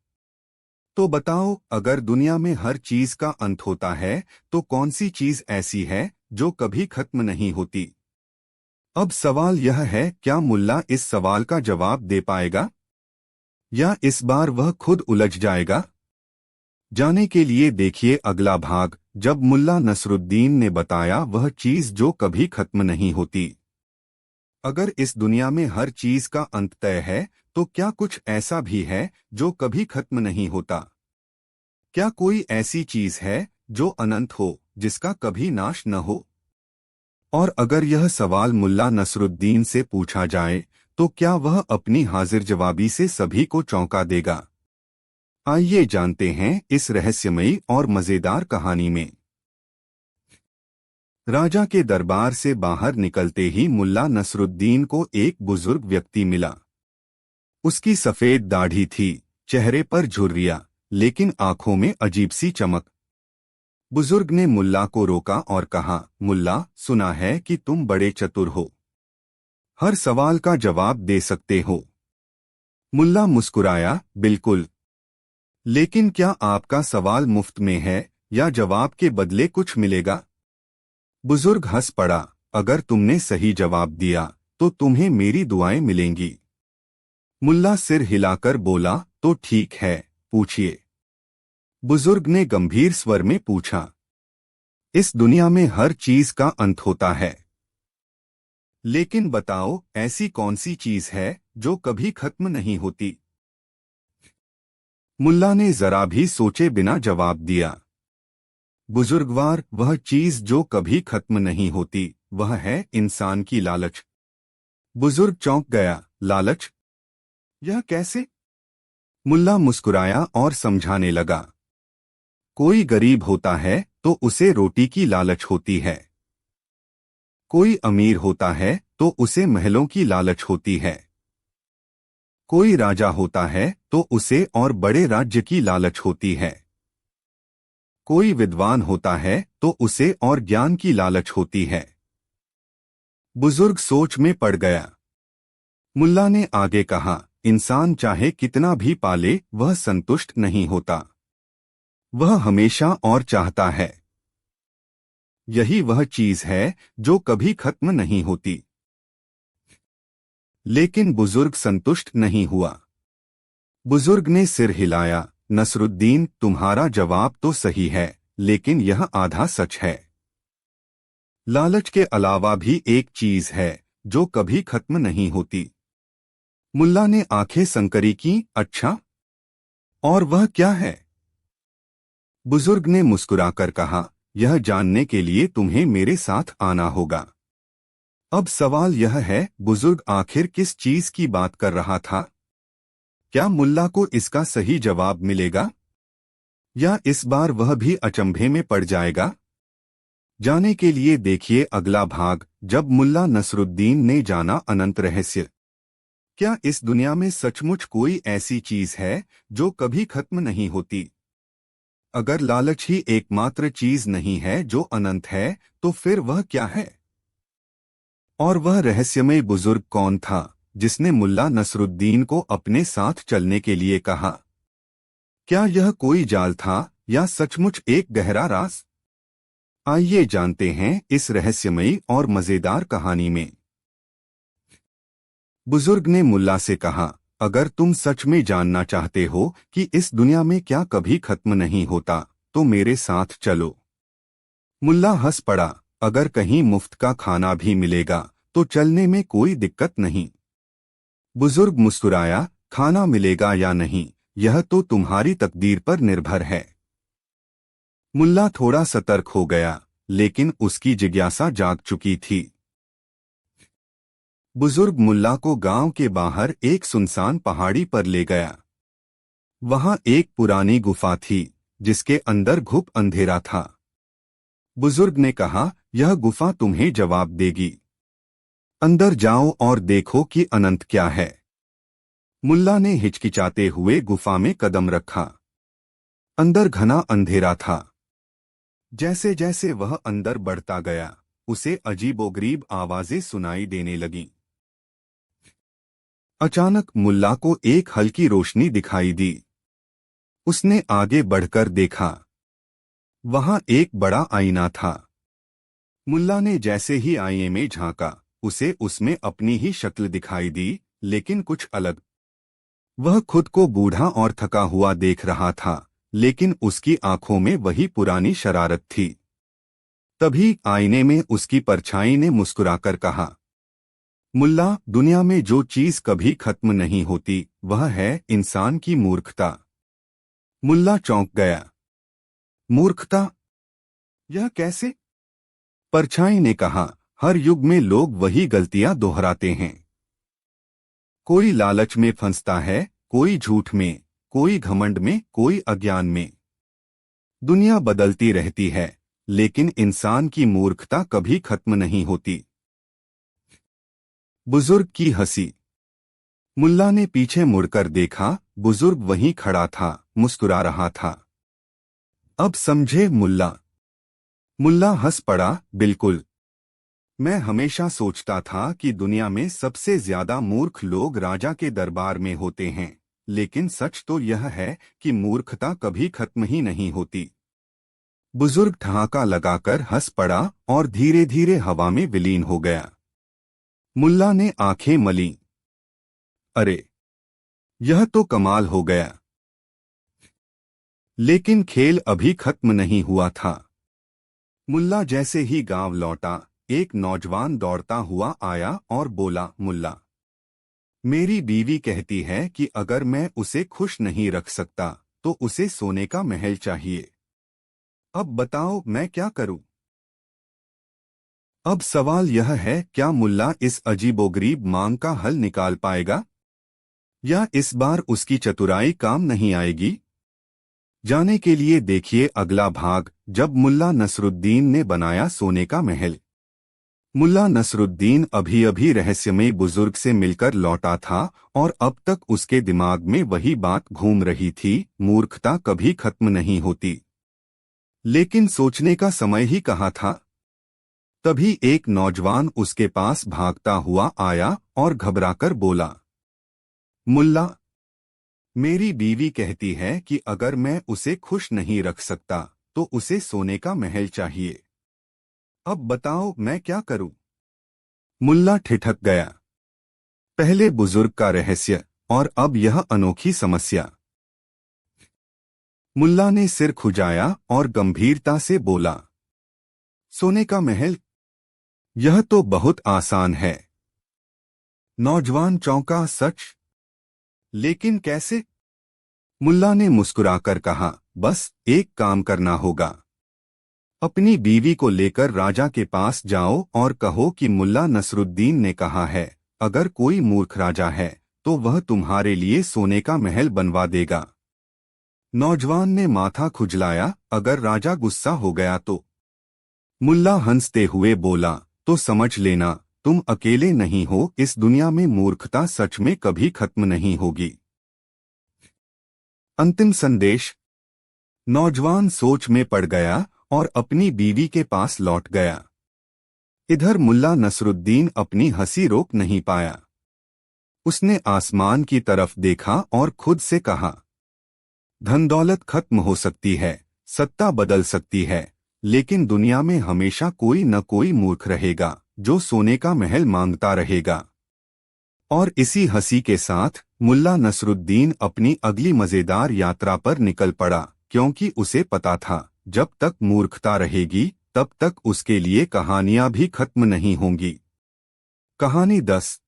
तो बताओ, अगर दुनिया में हर चीज का अंत होता है, तो कौन सी चीज ऐसी है जो कभी खत्म नहीं होती? अब सवाल यह है, क्या मुल्ला इस सवाल का जवाब दे पाएगा, या इस बार वह खुद उलझ जाएगा? जाने के लिए देखिए अगला भाग, जब मुल्ला नसरुद्दीन ने बताया वह चीज जो कभी खत्म नहीं होती। अगर इस दुनिया में हर चीज का अंत तय है, तो क्या कुछ ऐसा भी है जो कभी खत्म नहीं होता? क्या कोई ऐसी चीज है जो अनंत हो, जिसका कभी नाश न हो? और अगर यह सवाल मुल्ला नसरुद्दीन से पूछा जाए तो क्या वह अपनी हाजिर जवाबी से सभी को चौंका देगा? आइए जानते हैं इस रहस्यमयी और मजेदार कहानी में। राजा के दरबार से बाहर निकलते ही मुल्ला नसरुद्दीन को एक बुजुर्ग व्यक्ति मिला। उसकी सफेद दाढ़ी थी, चेहरे पर झुर्रियां, लेकिन आंखों में अजीब सी चमक। बुजुर्ग ने मुल्ला को रोका और कहा, मुल्ला, सुना है कि तुम बड़े चतुर हो, हर सवाल का जवाब दे सकते हो। मुल्ला मुस्कुराया, बिल्कुल, लेकिन क्या आपका सवाल मुफ्त में है या जवाब के बदले कुछ मिलेगा? बुजुर्ग हंस पड़ा, अगर तुमने सही जवाब दिया तो तुम्हें मेरी दुआएं मिलेंगी। मुल्ला सिर हिलाकर बोला, तो ठीक है, पूछिए। बुजुर्ग ने गंभीर स्वर में पूछा, इस दुनिया में हर चीज का अंत होता है, लेकिन बताओ ऐसी कौन सी चीज है जो कभी खत्म नहीं होती? मुल्ला ने जरा भी सोचे बिना जवाब दिया, बुजुर्गवार, वह चीज जो कभी खत्म नहीं होती वह है इंसान की लालच। बुजुर्ग चौंक गया, लालच? यह कैसे? मुल्ला मुस्कुराया और समझाने लगा, कोई गरीब होता है तो उसे रोटी की लालच होती है, कोई अमीर होता है तो उसे महलों की लालच होती है, कोई राजा होता है तो उसे और बड़े राज्य की लालच होती है, कोई विद्वान होता है तो उसे और ज्ञान की लालच होती है। बुजुर्ग सोच में पड़ गया। मुल्ला ने आगे कहा, इंसान चाहे कितना भी पाले वह संतुष्ट नहीं होता, वह हमेशा और चाहता है। यही वह चीज है जो कभी खत्म नहीं होती। लेकिन बुजुर्ग संतुष्ट नहीं हुआ। बुजुर्ग ने सिर हिलाया, नसरुद्दीन, तुम्हारा जवाब तो सही है, लेकिन यह आधा सच है। लालच के अलावा भी एक चीज है जो कभी खत्म नहीं होती। मुल्ला ने आंखें संकरी की, अच्छा, और वह क्या है? बुजुर्ग ने मुस्कुराकर कहा, यह जानने के लिए तुम्हें मेरे साथ आना होगा। अब सवाल यह है, बुजुर्ग आखिर किस चीज की बात कर रहा था? क्या मुल्ला को इसका सही जवाब मिलेगा, या इस बार वह भी अचंभे में पड़ जाएगा? जाने के लिए देखिए अगला भाग, जब मुल्ला नसरुद्दीन ने जाना अनंत रहस्य। क्या इस दुनिया में सचमुच कोई ऐसी चीज है जो कभी खत्म नहीं होती? अगर लालच ही एकमात्र चीज नहीं है जो अनंत है, तो फिर वह क्या है? और वह रहस्यमय बुजुर्ग कौन था जिसने मुल्ला नसरुद्दीन को अपने साथ चलने के लिए कहा? क्या यह कोई जाल था या सचमुच एक गहरा राज? आइए जानते हैं इस रहस्यमयी और मजेदार कहानी में। बुजुर्ग ने मुल्ला से कहा, अगर तुम सच में जानना चाहते हो कि इस दुनिया में क्या कभी खत्म नहीं होता, तो मेरे साथ चलो। मुल्ला हंस पड़ा, अगर कहीं मुफ्त का खाना भी मिलेगा तो चलने में कोई दिक्कत नहीं। बुजुर्ग मुस्कुराया, खाना मिलेगा या नहीं, यह तो तुम्हारी तकदीर पर निर्भर है। मुल्ला थोड़ा सतर्क हो गया, लेकिन उसकी जिज्ञासा जाग चुकी थी। बुजुर्ग मुल्ला को गांव के बाहर एक सुनसान पहाड़ी पर ले गया। वहां एक पुरानी गुफा थी जिसके अंदर घुप अंधेरा था। बुजुर्ग ने कहा, यह गुफा तुम्हें जवाब देगी। अंदर जाओ और देखो कि अनंत क्या है। मुल्ला ने हिचकिचाते हुए गुफा में कदम रखा। अंदर घना अंधेरा था। जैसे जैसे वह अंदर बढ़ता गया, उसे अजीबोगरीब आवाजें सुनाई देने लगीं। अचानक मुल्ला को एक हल्की रोशनी दिखाई दी। उसने आगे बढ़कर देखा। वहां एक बड़ा आईना था। मुल्ला ने जैसे ही आईने में झांका, उसे उसमें अपनी ही शक्ल दिखाई दी, लेकिन कुछ अलग। वह खुद को बूढ़ा और थका हुआ देख रहा था, लेकिन उसकी आंखों में वही पुरानी शरारत थी। तभी आईने में उसकी परछाई ने मुस्कुराकर कहा, मुल्ला, दुनिया में जो चीज कभी खत्म नहीं होती वह है इंसान की मूर्खता। मुल्ला चौंक गया। मूर्खता? यह कैसे? परछाई ने कहा, हर युग में लोग वही गलतियां दोहराते हैं। कोई लालच में फंसता है, कोई झूठ में, कोई घमंड में, कोई अज्ञान में। दुनिया बदलती रहती है, लेकिन इंसान की मूर्खता कभी खत्म नहीं होती। बुजुर्ग की हंसी। मुल्ला ने पीछे मुड़कर देखा, बुजुर्ग वहीं खड़ा था, मुस्कुरा रहा था। अब समझे मुल्ला? मुल्ला हंस पड़ा, बिल्कुल। मैं हमेशा सोचता था कि दुनिया में सबसे ज्यादा मूर्ख लोग राजा के दरबार में होते हैं, लेकिन सच तो यह है कि मूर्खता कभी खत्म ही नहीं होती। बुजुर्ग ठहाका लगाकर हंस पड़ा और धीरे धीरे हवा में विलीन हो गया। मुल्ला ने आंखें मलीं। अरे, यह तो कमाल हो गया। लेकिन खेल अभी खत्म नहीं हुआ था। मुल्ला जैसे ही गांव लौटा, एक नौजवान दौड़ता हुआ आया और बोला, मुल्ला, मेरी बीवी कहती है कि अगर मैं उसे खुश नहीं रख सकता तो उसे सोने का महल चाहिए। अब बताओ मैं क्या करूं? अब सवाल यह है, क्या मुल्ला इस अजीबोगरीब मांग का हल निकाल पाएगा, या इस बार उसकी चतुराई काम नहीं आएगी? जाने के लिए देखिए अगला भाग, जब मुल्ला नसरुद्दीन ने बनाया सोने का महल। मुल्ला नसरुद्दीन अभी अभी रहस्यमय बुजुर्ग से मिलकर लौटा था और अब तक उसके दिमाग में वही बात घूम रही थी, मूर्खता कभी खत्म नहीं होती। लेकिन सोचने का समय ही कहाँ था। तभी एक नौजवान उसके पास भागता हुआ आया और घबराकर बोला, मुल्ला, मेरी बीवी कहती है कि अगर मैं उसे खुश नहीं रख सकता तो उसे सोने का महल चाहिए। अब बताओ मैं क्या करूं? मुल्ला ठिठक गया। पहले बुजुर्ग का रहस्य और अब यह अनोखी समस्या। मुल्ला ने सिर खुजाया और गंभीरता से बोला, सोने का महल? यह तो बहुत आसान है। नौजवान चौंका, सच? लेकिन कैसे? मुल्ला ने मुस्कुराकर कहा, बस एक काम करना होगा। अपनी बीवी को लेकर राजा के पास जाओ और कहो कि मुल्ला नसरुद्दीन ने कहा है, अगर कोई मूर्ख राजा है तो वह तुम्हारे लिए सोने का महल बनवा देगा। नौजवान ने माथा खुजलाया, अगर राजा गुस्सा हो गया तो? मुल्ला हंसते हुए बोला, तो समझ लेना तुम अकेले नहीं हो, इस दुनिया में मूर्खता सच में कभी खत्म नहीं होगी। अंतिम संदेश। नौजवान सोच में पड़ गया और अपनी बीवी के पास लौट गया। इधर मुल्ला नसरुद्दीन अपनी हंसी रोक नहीं पाया। उसने आसमान की तरफ देखा और खुद से कहा, धन दौलत खत्म हो सकती है, सत्ता बदल सकती है, लेकिन दुनिया में हमेशा कोई न कोई मूर्ख रहेगा जो सोने का महल मांगता रहेगा। और इसी हंसी के साथ मुल्ला नसरुद्दीन अपनी अगली मजेदार यात्रा पर निकल पड़ा, क्योंकि उसे पता था जब तक मूर्खता रहेगी तब तक उसके लिए कहानियां भी खत्म नहीं होंगी। कहानी 10।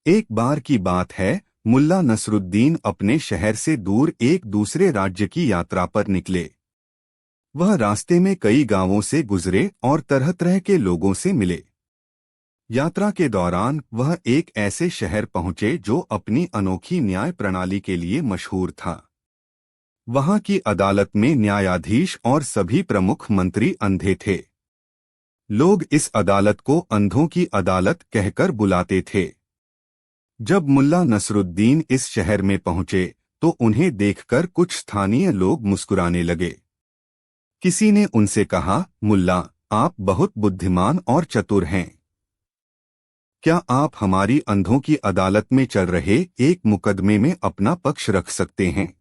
एक बार की बात है, मुल्ला नसरुद्दीन अपने शहर से दूर एक दूसरे राज्य की यात्रा पर निकले। वह रास्ते में कई गांवों से गुजरे और तरह तरह के लोगों से मिले। यात्रा के दौरान वह एक ऐसे शहर पहुंचे जो अपनी अनोखी न्याय प्रणाली के लिए मशहूर था। वहां की अदालत में न्यायाधीश और सभी प्रमुख मंत्री अंधे थे। लोग इस अदालत को अंधों की अदालत कहकर बुलाते थे। जब मुल्ला नसरुद्दीन इस शहर में पहुंचे तो उन्हें देखकर कुछ स्थानीय लोग मुस्कुराने लगे। किसी ने उनसे कहा, मुल्ला, आप बहुत बुद्धिमान और चतुर हैं। क्या आप हमारी अंधों की अदालत में चल रहे एक मुकदमे में अपना पक्ष रख सकते हैं?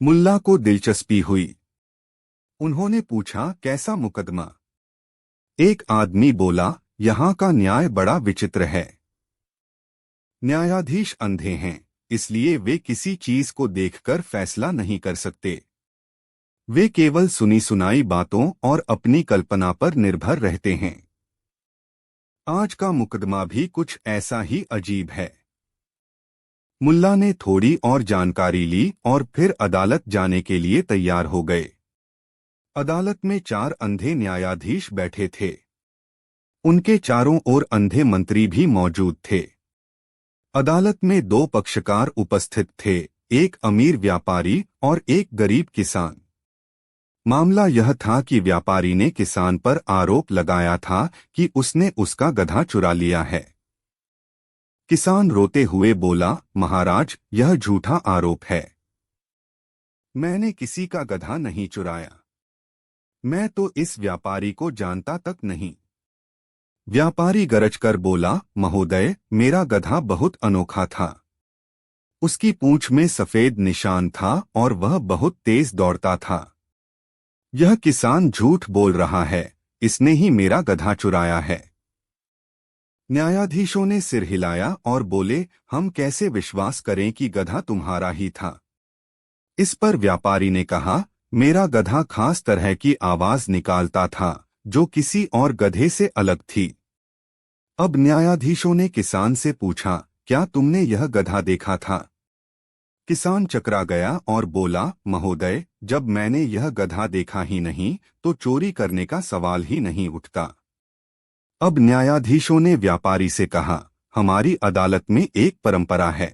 मुल्ला को दिलचस्पी हुई। उन्होंने पूछा, कैसा मुकदमा? एक आदमी बोला, यहाँ का न्याय बड़ा विचित्र है। न्यायाधीश अंधे हैं, इसलिए वे किसी चीज को देखकर फैसला नहीं कर सकते। वे केवल सुनी सुनाई बातों और अपनी कल्पना पर निर्भर रहते हैं। आज का मुकदमा भी कुछ ऐसा ही अजीब है। मुल्ला ने थोड़ी और जानकारी ली और फिर अदालत जाने के लिए तैयार हो गए। अदालत में 4 अंधे न्यायाधीश बैठे थे। उनके चारों ओर अंधे मंत्री भी मौजूद थे। अदालत में 2 पक्षकार उपस्थित थे, एक अमीर व्यापारी और एक गरीब किसान। मामला यह था कि व्यापारी ने किसान पर आरोप लगाया था कि उसने उसका गधा चुरा लिया है। किसान रोते हुए बोला, महाराज, यह झूठा आरोप है। मैंने किसी का गधा नहीं चुराया। मैं तो इस व्यापारी को जानता तक नहीं। व्यापारी गरजकर बोला, महोदय, मेरा गधा बहुत अनोखा था। उसकी पूंछ में सफेद निशान था और वह बहुत तेज दौड़ता था। यह किसान झूठ बोल रहा है, इसने ही मेरा गधा चुराया है। न्यायाधीशों ने सिर हिलाया और बोले, हम कैसे विश्वास करें कि गधा तुम्हारा ही था। इस पर व्यापारी ने कहा, मेरा गधा खास तरह की आवाज निकालता था जो किसी और गधे से अलग थी। अब न्यायाधीशों ने किसान से पूछा, क्या तुमने यह गधा देखा था? किसान चकरा गया और बोला, महोदय, जब मैंने यह गधा देखा ही नहीं तो चोरी करने का सवाल ही नहीं उठता। अब न्यायाधीशों ने व्यापारी से कहा, हमारी अदालत में एक परंपरा है।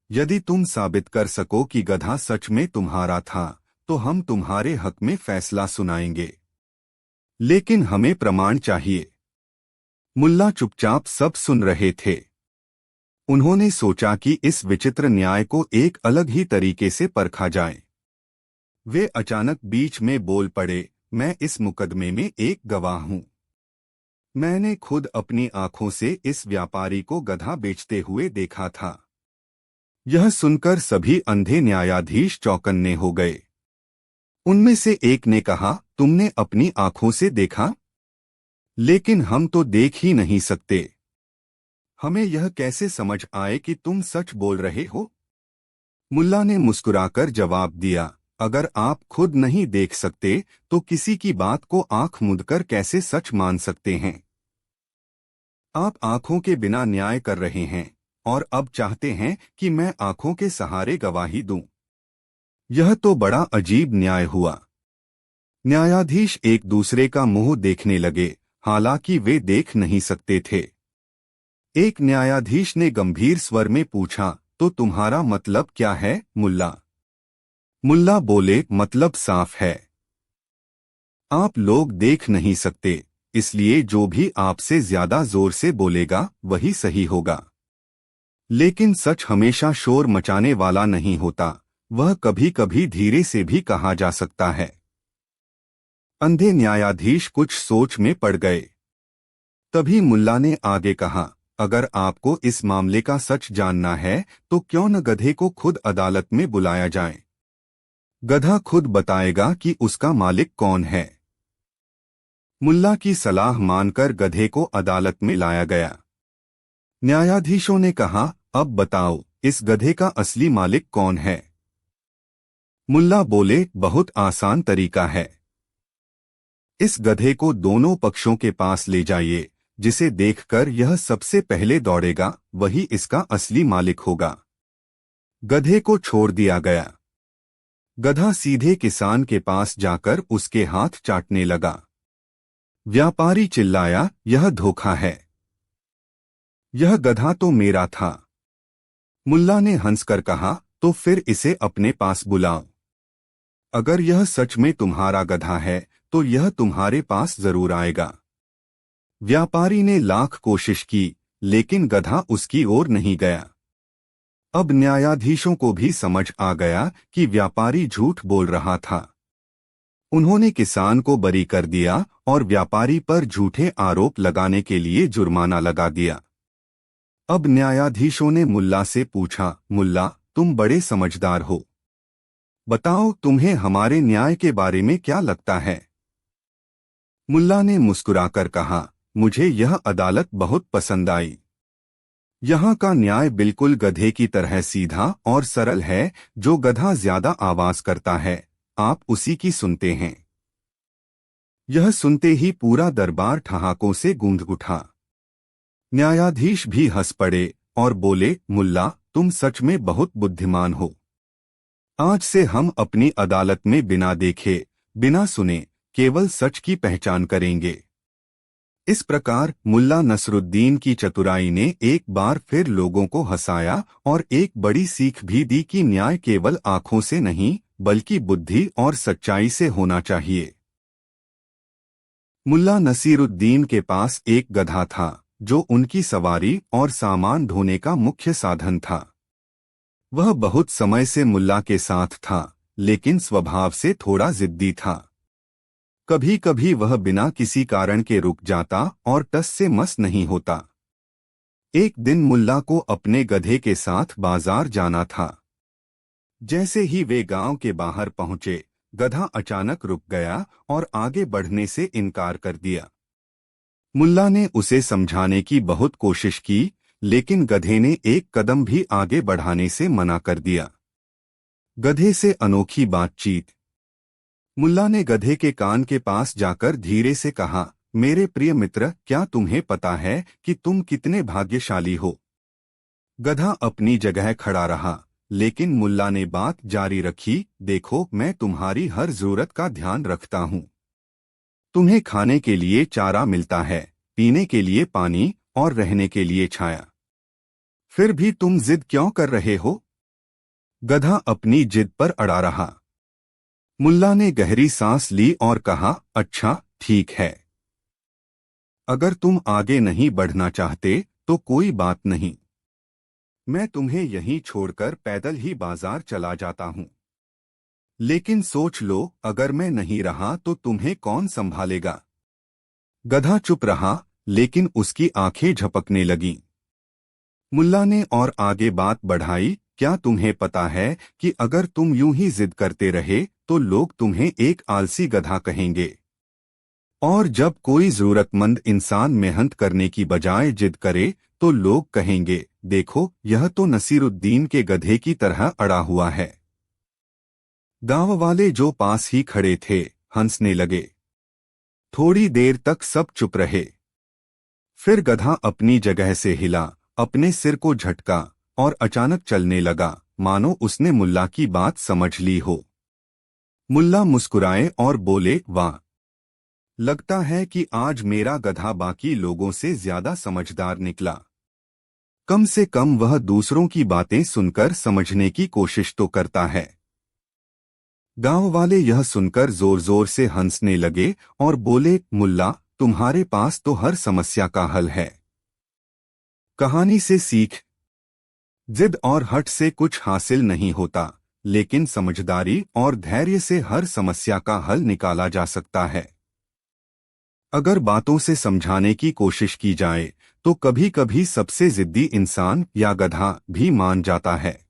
यदि तुम साबित कर सको कि गधा सच में तुम्हारा था तो हम तुम्हारे हक में फैसला सुनाएंगे, लेकिन हमें प्रमाण चाहिए। मुल्ला चुपचाप सब सुन रहे थे। उन्होंने सोचा कि इस विचित्र न्याय को एक अलग ही तरीके से परखा जाए। वे अचानक बीच में बोल पड़े, मैं इस मुकदमे में एक गवाह हूं। मैंने खुद अपनी आंखों से इस व्यापारी को गधा बेचते हुए देखा था। यह सुनकर सभी अंधे न्यायाधीश चौकन्ने हो गए। उनमें से एक ने कहा, तुमने अपनी आंखों से देखा? लेकिन हम तो देख ही नहीं सकते। हमें यह कैसे समझ आए कि तुम सच बोल रहे हो? मुल्ला ने मुस्कुराकर जवाब दिया, अगर आप खुद नहीं देख सकते तो किसी की बात को आंख मूंदकर कैसे सच मान सकते हैं? आप आंखों के बिना न्याय कर रहे हैं और अब चाहते हैं कि मैं आंखों के सहारे गवाही दूं। यह तो बड़ा अजीब न्याय हुआ। न्यायाधीश एक दूसरे का मुंह देखने लगे, हालांकि वे देख नहीं सकते थे। एक न्यायाधीश ने गंभीर स्वर में पूछा, तो तुम्हारा मतलब क्या है, मुल्ला? मुल्ला बोले, मतलब साफ है। आप लोग देख नहीं सकते, इसलिए जो भी आपसे ज्यादा जोर से बोलेगा वही सही होगा। लेकिन सच हमेशा शोर मचाने वाला नहीं होता, वह कभी कभी धीरे से भी कहा जा सकता है। अंधे न्यायाधीश कुछ सोच में पड़ गए। तभी मुल्ला ने आगे कहा, अगर आपको इस मामले का सच जानना है तो क्यों न गधे को खुद अदालत में बुलाया जाए। गधा खुद बताएगा कि उसका मालिक कौन है। मुल्ला की सलाह मानकर गधे को अदालत में लाया गया। न्यायाधीशों ने कहा, अब बताओ, इस गधे का असली मालिक कौन है? मुल्ला बोले, बहुत आसान तरीका है। इस गधे को दोनों पक्षों के पास ले जाइए, जिसे देखकर यह सबसे पहले दौड़ेगा वही इसका असली मालिक होगा। गधे को छोड़ दिया गया। गधा सीधे किसान के पास जाकर उसके हाथ चाटने लगा। व्यापारी चिल्लाया, यह धोखा है। यह गधा तो मेरा था। मुल्ला ने हंसकर कहा, तो फिर इसे अपने पास बुलाओ। अगर यह सच में तुम्हारा गधा है तो यह तुम्हारे पास जरूर आएगा। व्यापारी ने लाख कोशिश की, लेकिन गधा उसकी ओर नहीं गया। अब न्यायाधीशों को भी समझ आ गया कि व्यापारी झूठ बोल रहा था। उन्होंने किसान को बरी कर दिया और व्यापारी पर झूठे आरोप लगाने के लिए जुर्माना लगा दिया। अब न्यायाधीशों ने मुल्ला से पूछा, मुल्ला, तुम बड़े समझदार हो। बताओ, तुम्हें हमारे न्याय के बारे में क्या लगता है? मुल्ला ने मुस्कुराकर कहा, मुझे यह अदालत बहुत पसंद आई। यहाँ का न्याय बिल्कुल गधे की तरह सीधा और सरल है। जो गधा ज्यादा आवाज करता है, आप उसी की सुनते हैं। यह सुनते ही पूरा दरबार ठहाकों से गूंज उठा। न्यायाधीश भी हंस पड़े और बोले, मुल्ला, तुम सच में बहुत बुद्धिमान हो। आज से हम अपनी अदालत में बिना देखे, बिना सुने, केवल सच की पहचान करेंगे। इस प्रकार मुल्ला नसरुद्दीन की चतुराई ने एक बार फिर लोगों को हंसाया और एक बड़ी सीख भी दी कि न्याय केवल आंखों से नहीं, बल्कि बुद्धि और सच्चाई से होना चाहिए। मुल्ला नसीरुद्दीन के पास एक गधा था, जो उनकी सवारी और सामान ढोने का मुख्य साधन था। वह बहुत समय से मुल्ला के साथ था, लेकिन स्वभाव से थोड़ा जिद्दी था। कभी कभी वह बिना किसी कारण के रुक जाता और टस से मस नहीं होता। एक दिन मुल्ला को अपने गधे के साथ बाजार जाना था। जैसे ही वे गांव के बाहर पहुंचे, गधा अचानक रुक गया और आगे बढ़ने से इनकार कर दिया। मुल्ला ने उसे समझाने की बहुत कोशिश की, लेकिन गधे ने एक कदम भी आगे बढ़ाने से मना कर दिया। गधे से अनोखी बातचीत। मुल्ला ने गधे के कान के पास जाकर धीरे से कहा, मेरे प्रिय मित्र, क्या तुम्हें पता है कि तुम कितने भाग्यशाली हो? गधा अपनी जगह खड़ा रहा, लेकिन मुल्ला ने बात जारी रखी, देखो, मैं तुम्हारी हर जरूरत का ध्यान रखता हूँ। तुम्हें खाने के लिए चारा मिलता है, पीने के लिए पानी और रहने के लिए छाया। फिर भी तुम जिद क्यों कर रहे हो? गधा अपनी जिद पर अड़ा रहा। मुल्ला ने गहरी सांस ली और कहा, अच्छा, ठीक है। अगर तुम आगे नहीं बढ़ना चाहते तो कोई बात नहीं। मैं तुम्हें यहीं छोड़कर पैदल ही बाजार चला जाता हूँ। लेकिन सोच लो, अगर मैं नहीं रहा तो तुम्हें कौन संभालेगा? गधा चुप रहा, लेकिन उसकी आंखें झपकने लगीं। मुल्ला ने और आगे बात बढ़ाई, क्या तुम्हें पता है कि अगर तुम यूं ही जिद करते रहे तो लोग तुम्हें एक आलसी गधा कहेंगे? और जब कोई जरूरतमंद इंसान मेहनत करने की बजाय जिद करे तो लोग कहेंगे, देखो, यह तो नसीरुद्दीन के गधे की तरह अड़ा हुआ है। गांव वाले जो पास ही खड़े थे, हंसने लगे। थोड़ी देर तक सब चुप रहे। फिर गधा अपनी जगह से हिला, अपने सिर को झटका और अचानक चलने लगा, मानो उसने मुल्ला की बात समझ ली हो। मुल्ला मुस्कुराए और बोले, वाह, लगता है कि आज मेरा गधा बाकी लोगों से ज्यादा समझदार निकला। कम से कम वह दूसरों की बातें सुनकर समझने की कोशिश तो करता है। गांव वाले यह सुनकर जोर जोर से हंसने लगे और बोले, मुल्ला, तुम्हारे पास तो हर समस्या का हल है। कहानी से सीख। जिद और हठ से कुछ हासिल नहीं होता, लेकिन समझदारी और धैर्य से हर समस्या का हल निकाला जा सकता है। अगर बातों से समझाने की कोशिश की जाए तो कभी कभी सबसे जिद्दी इंसान या गधा भी मान जाता है।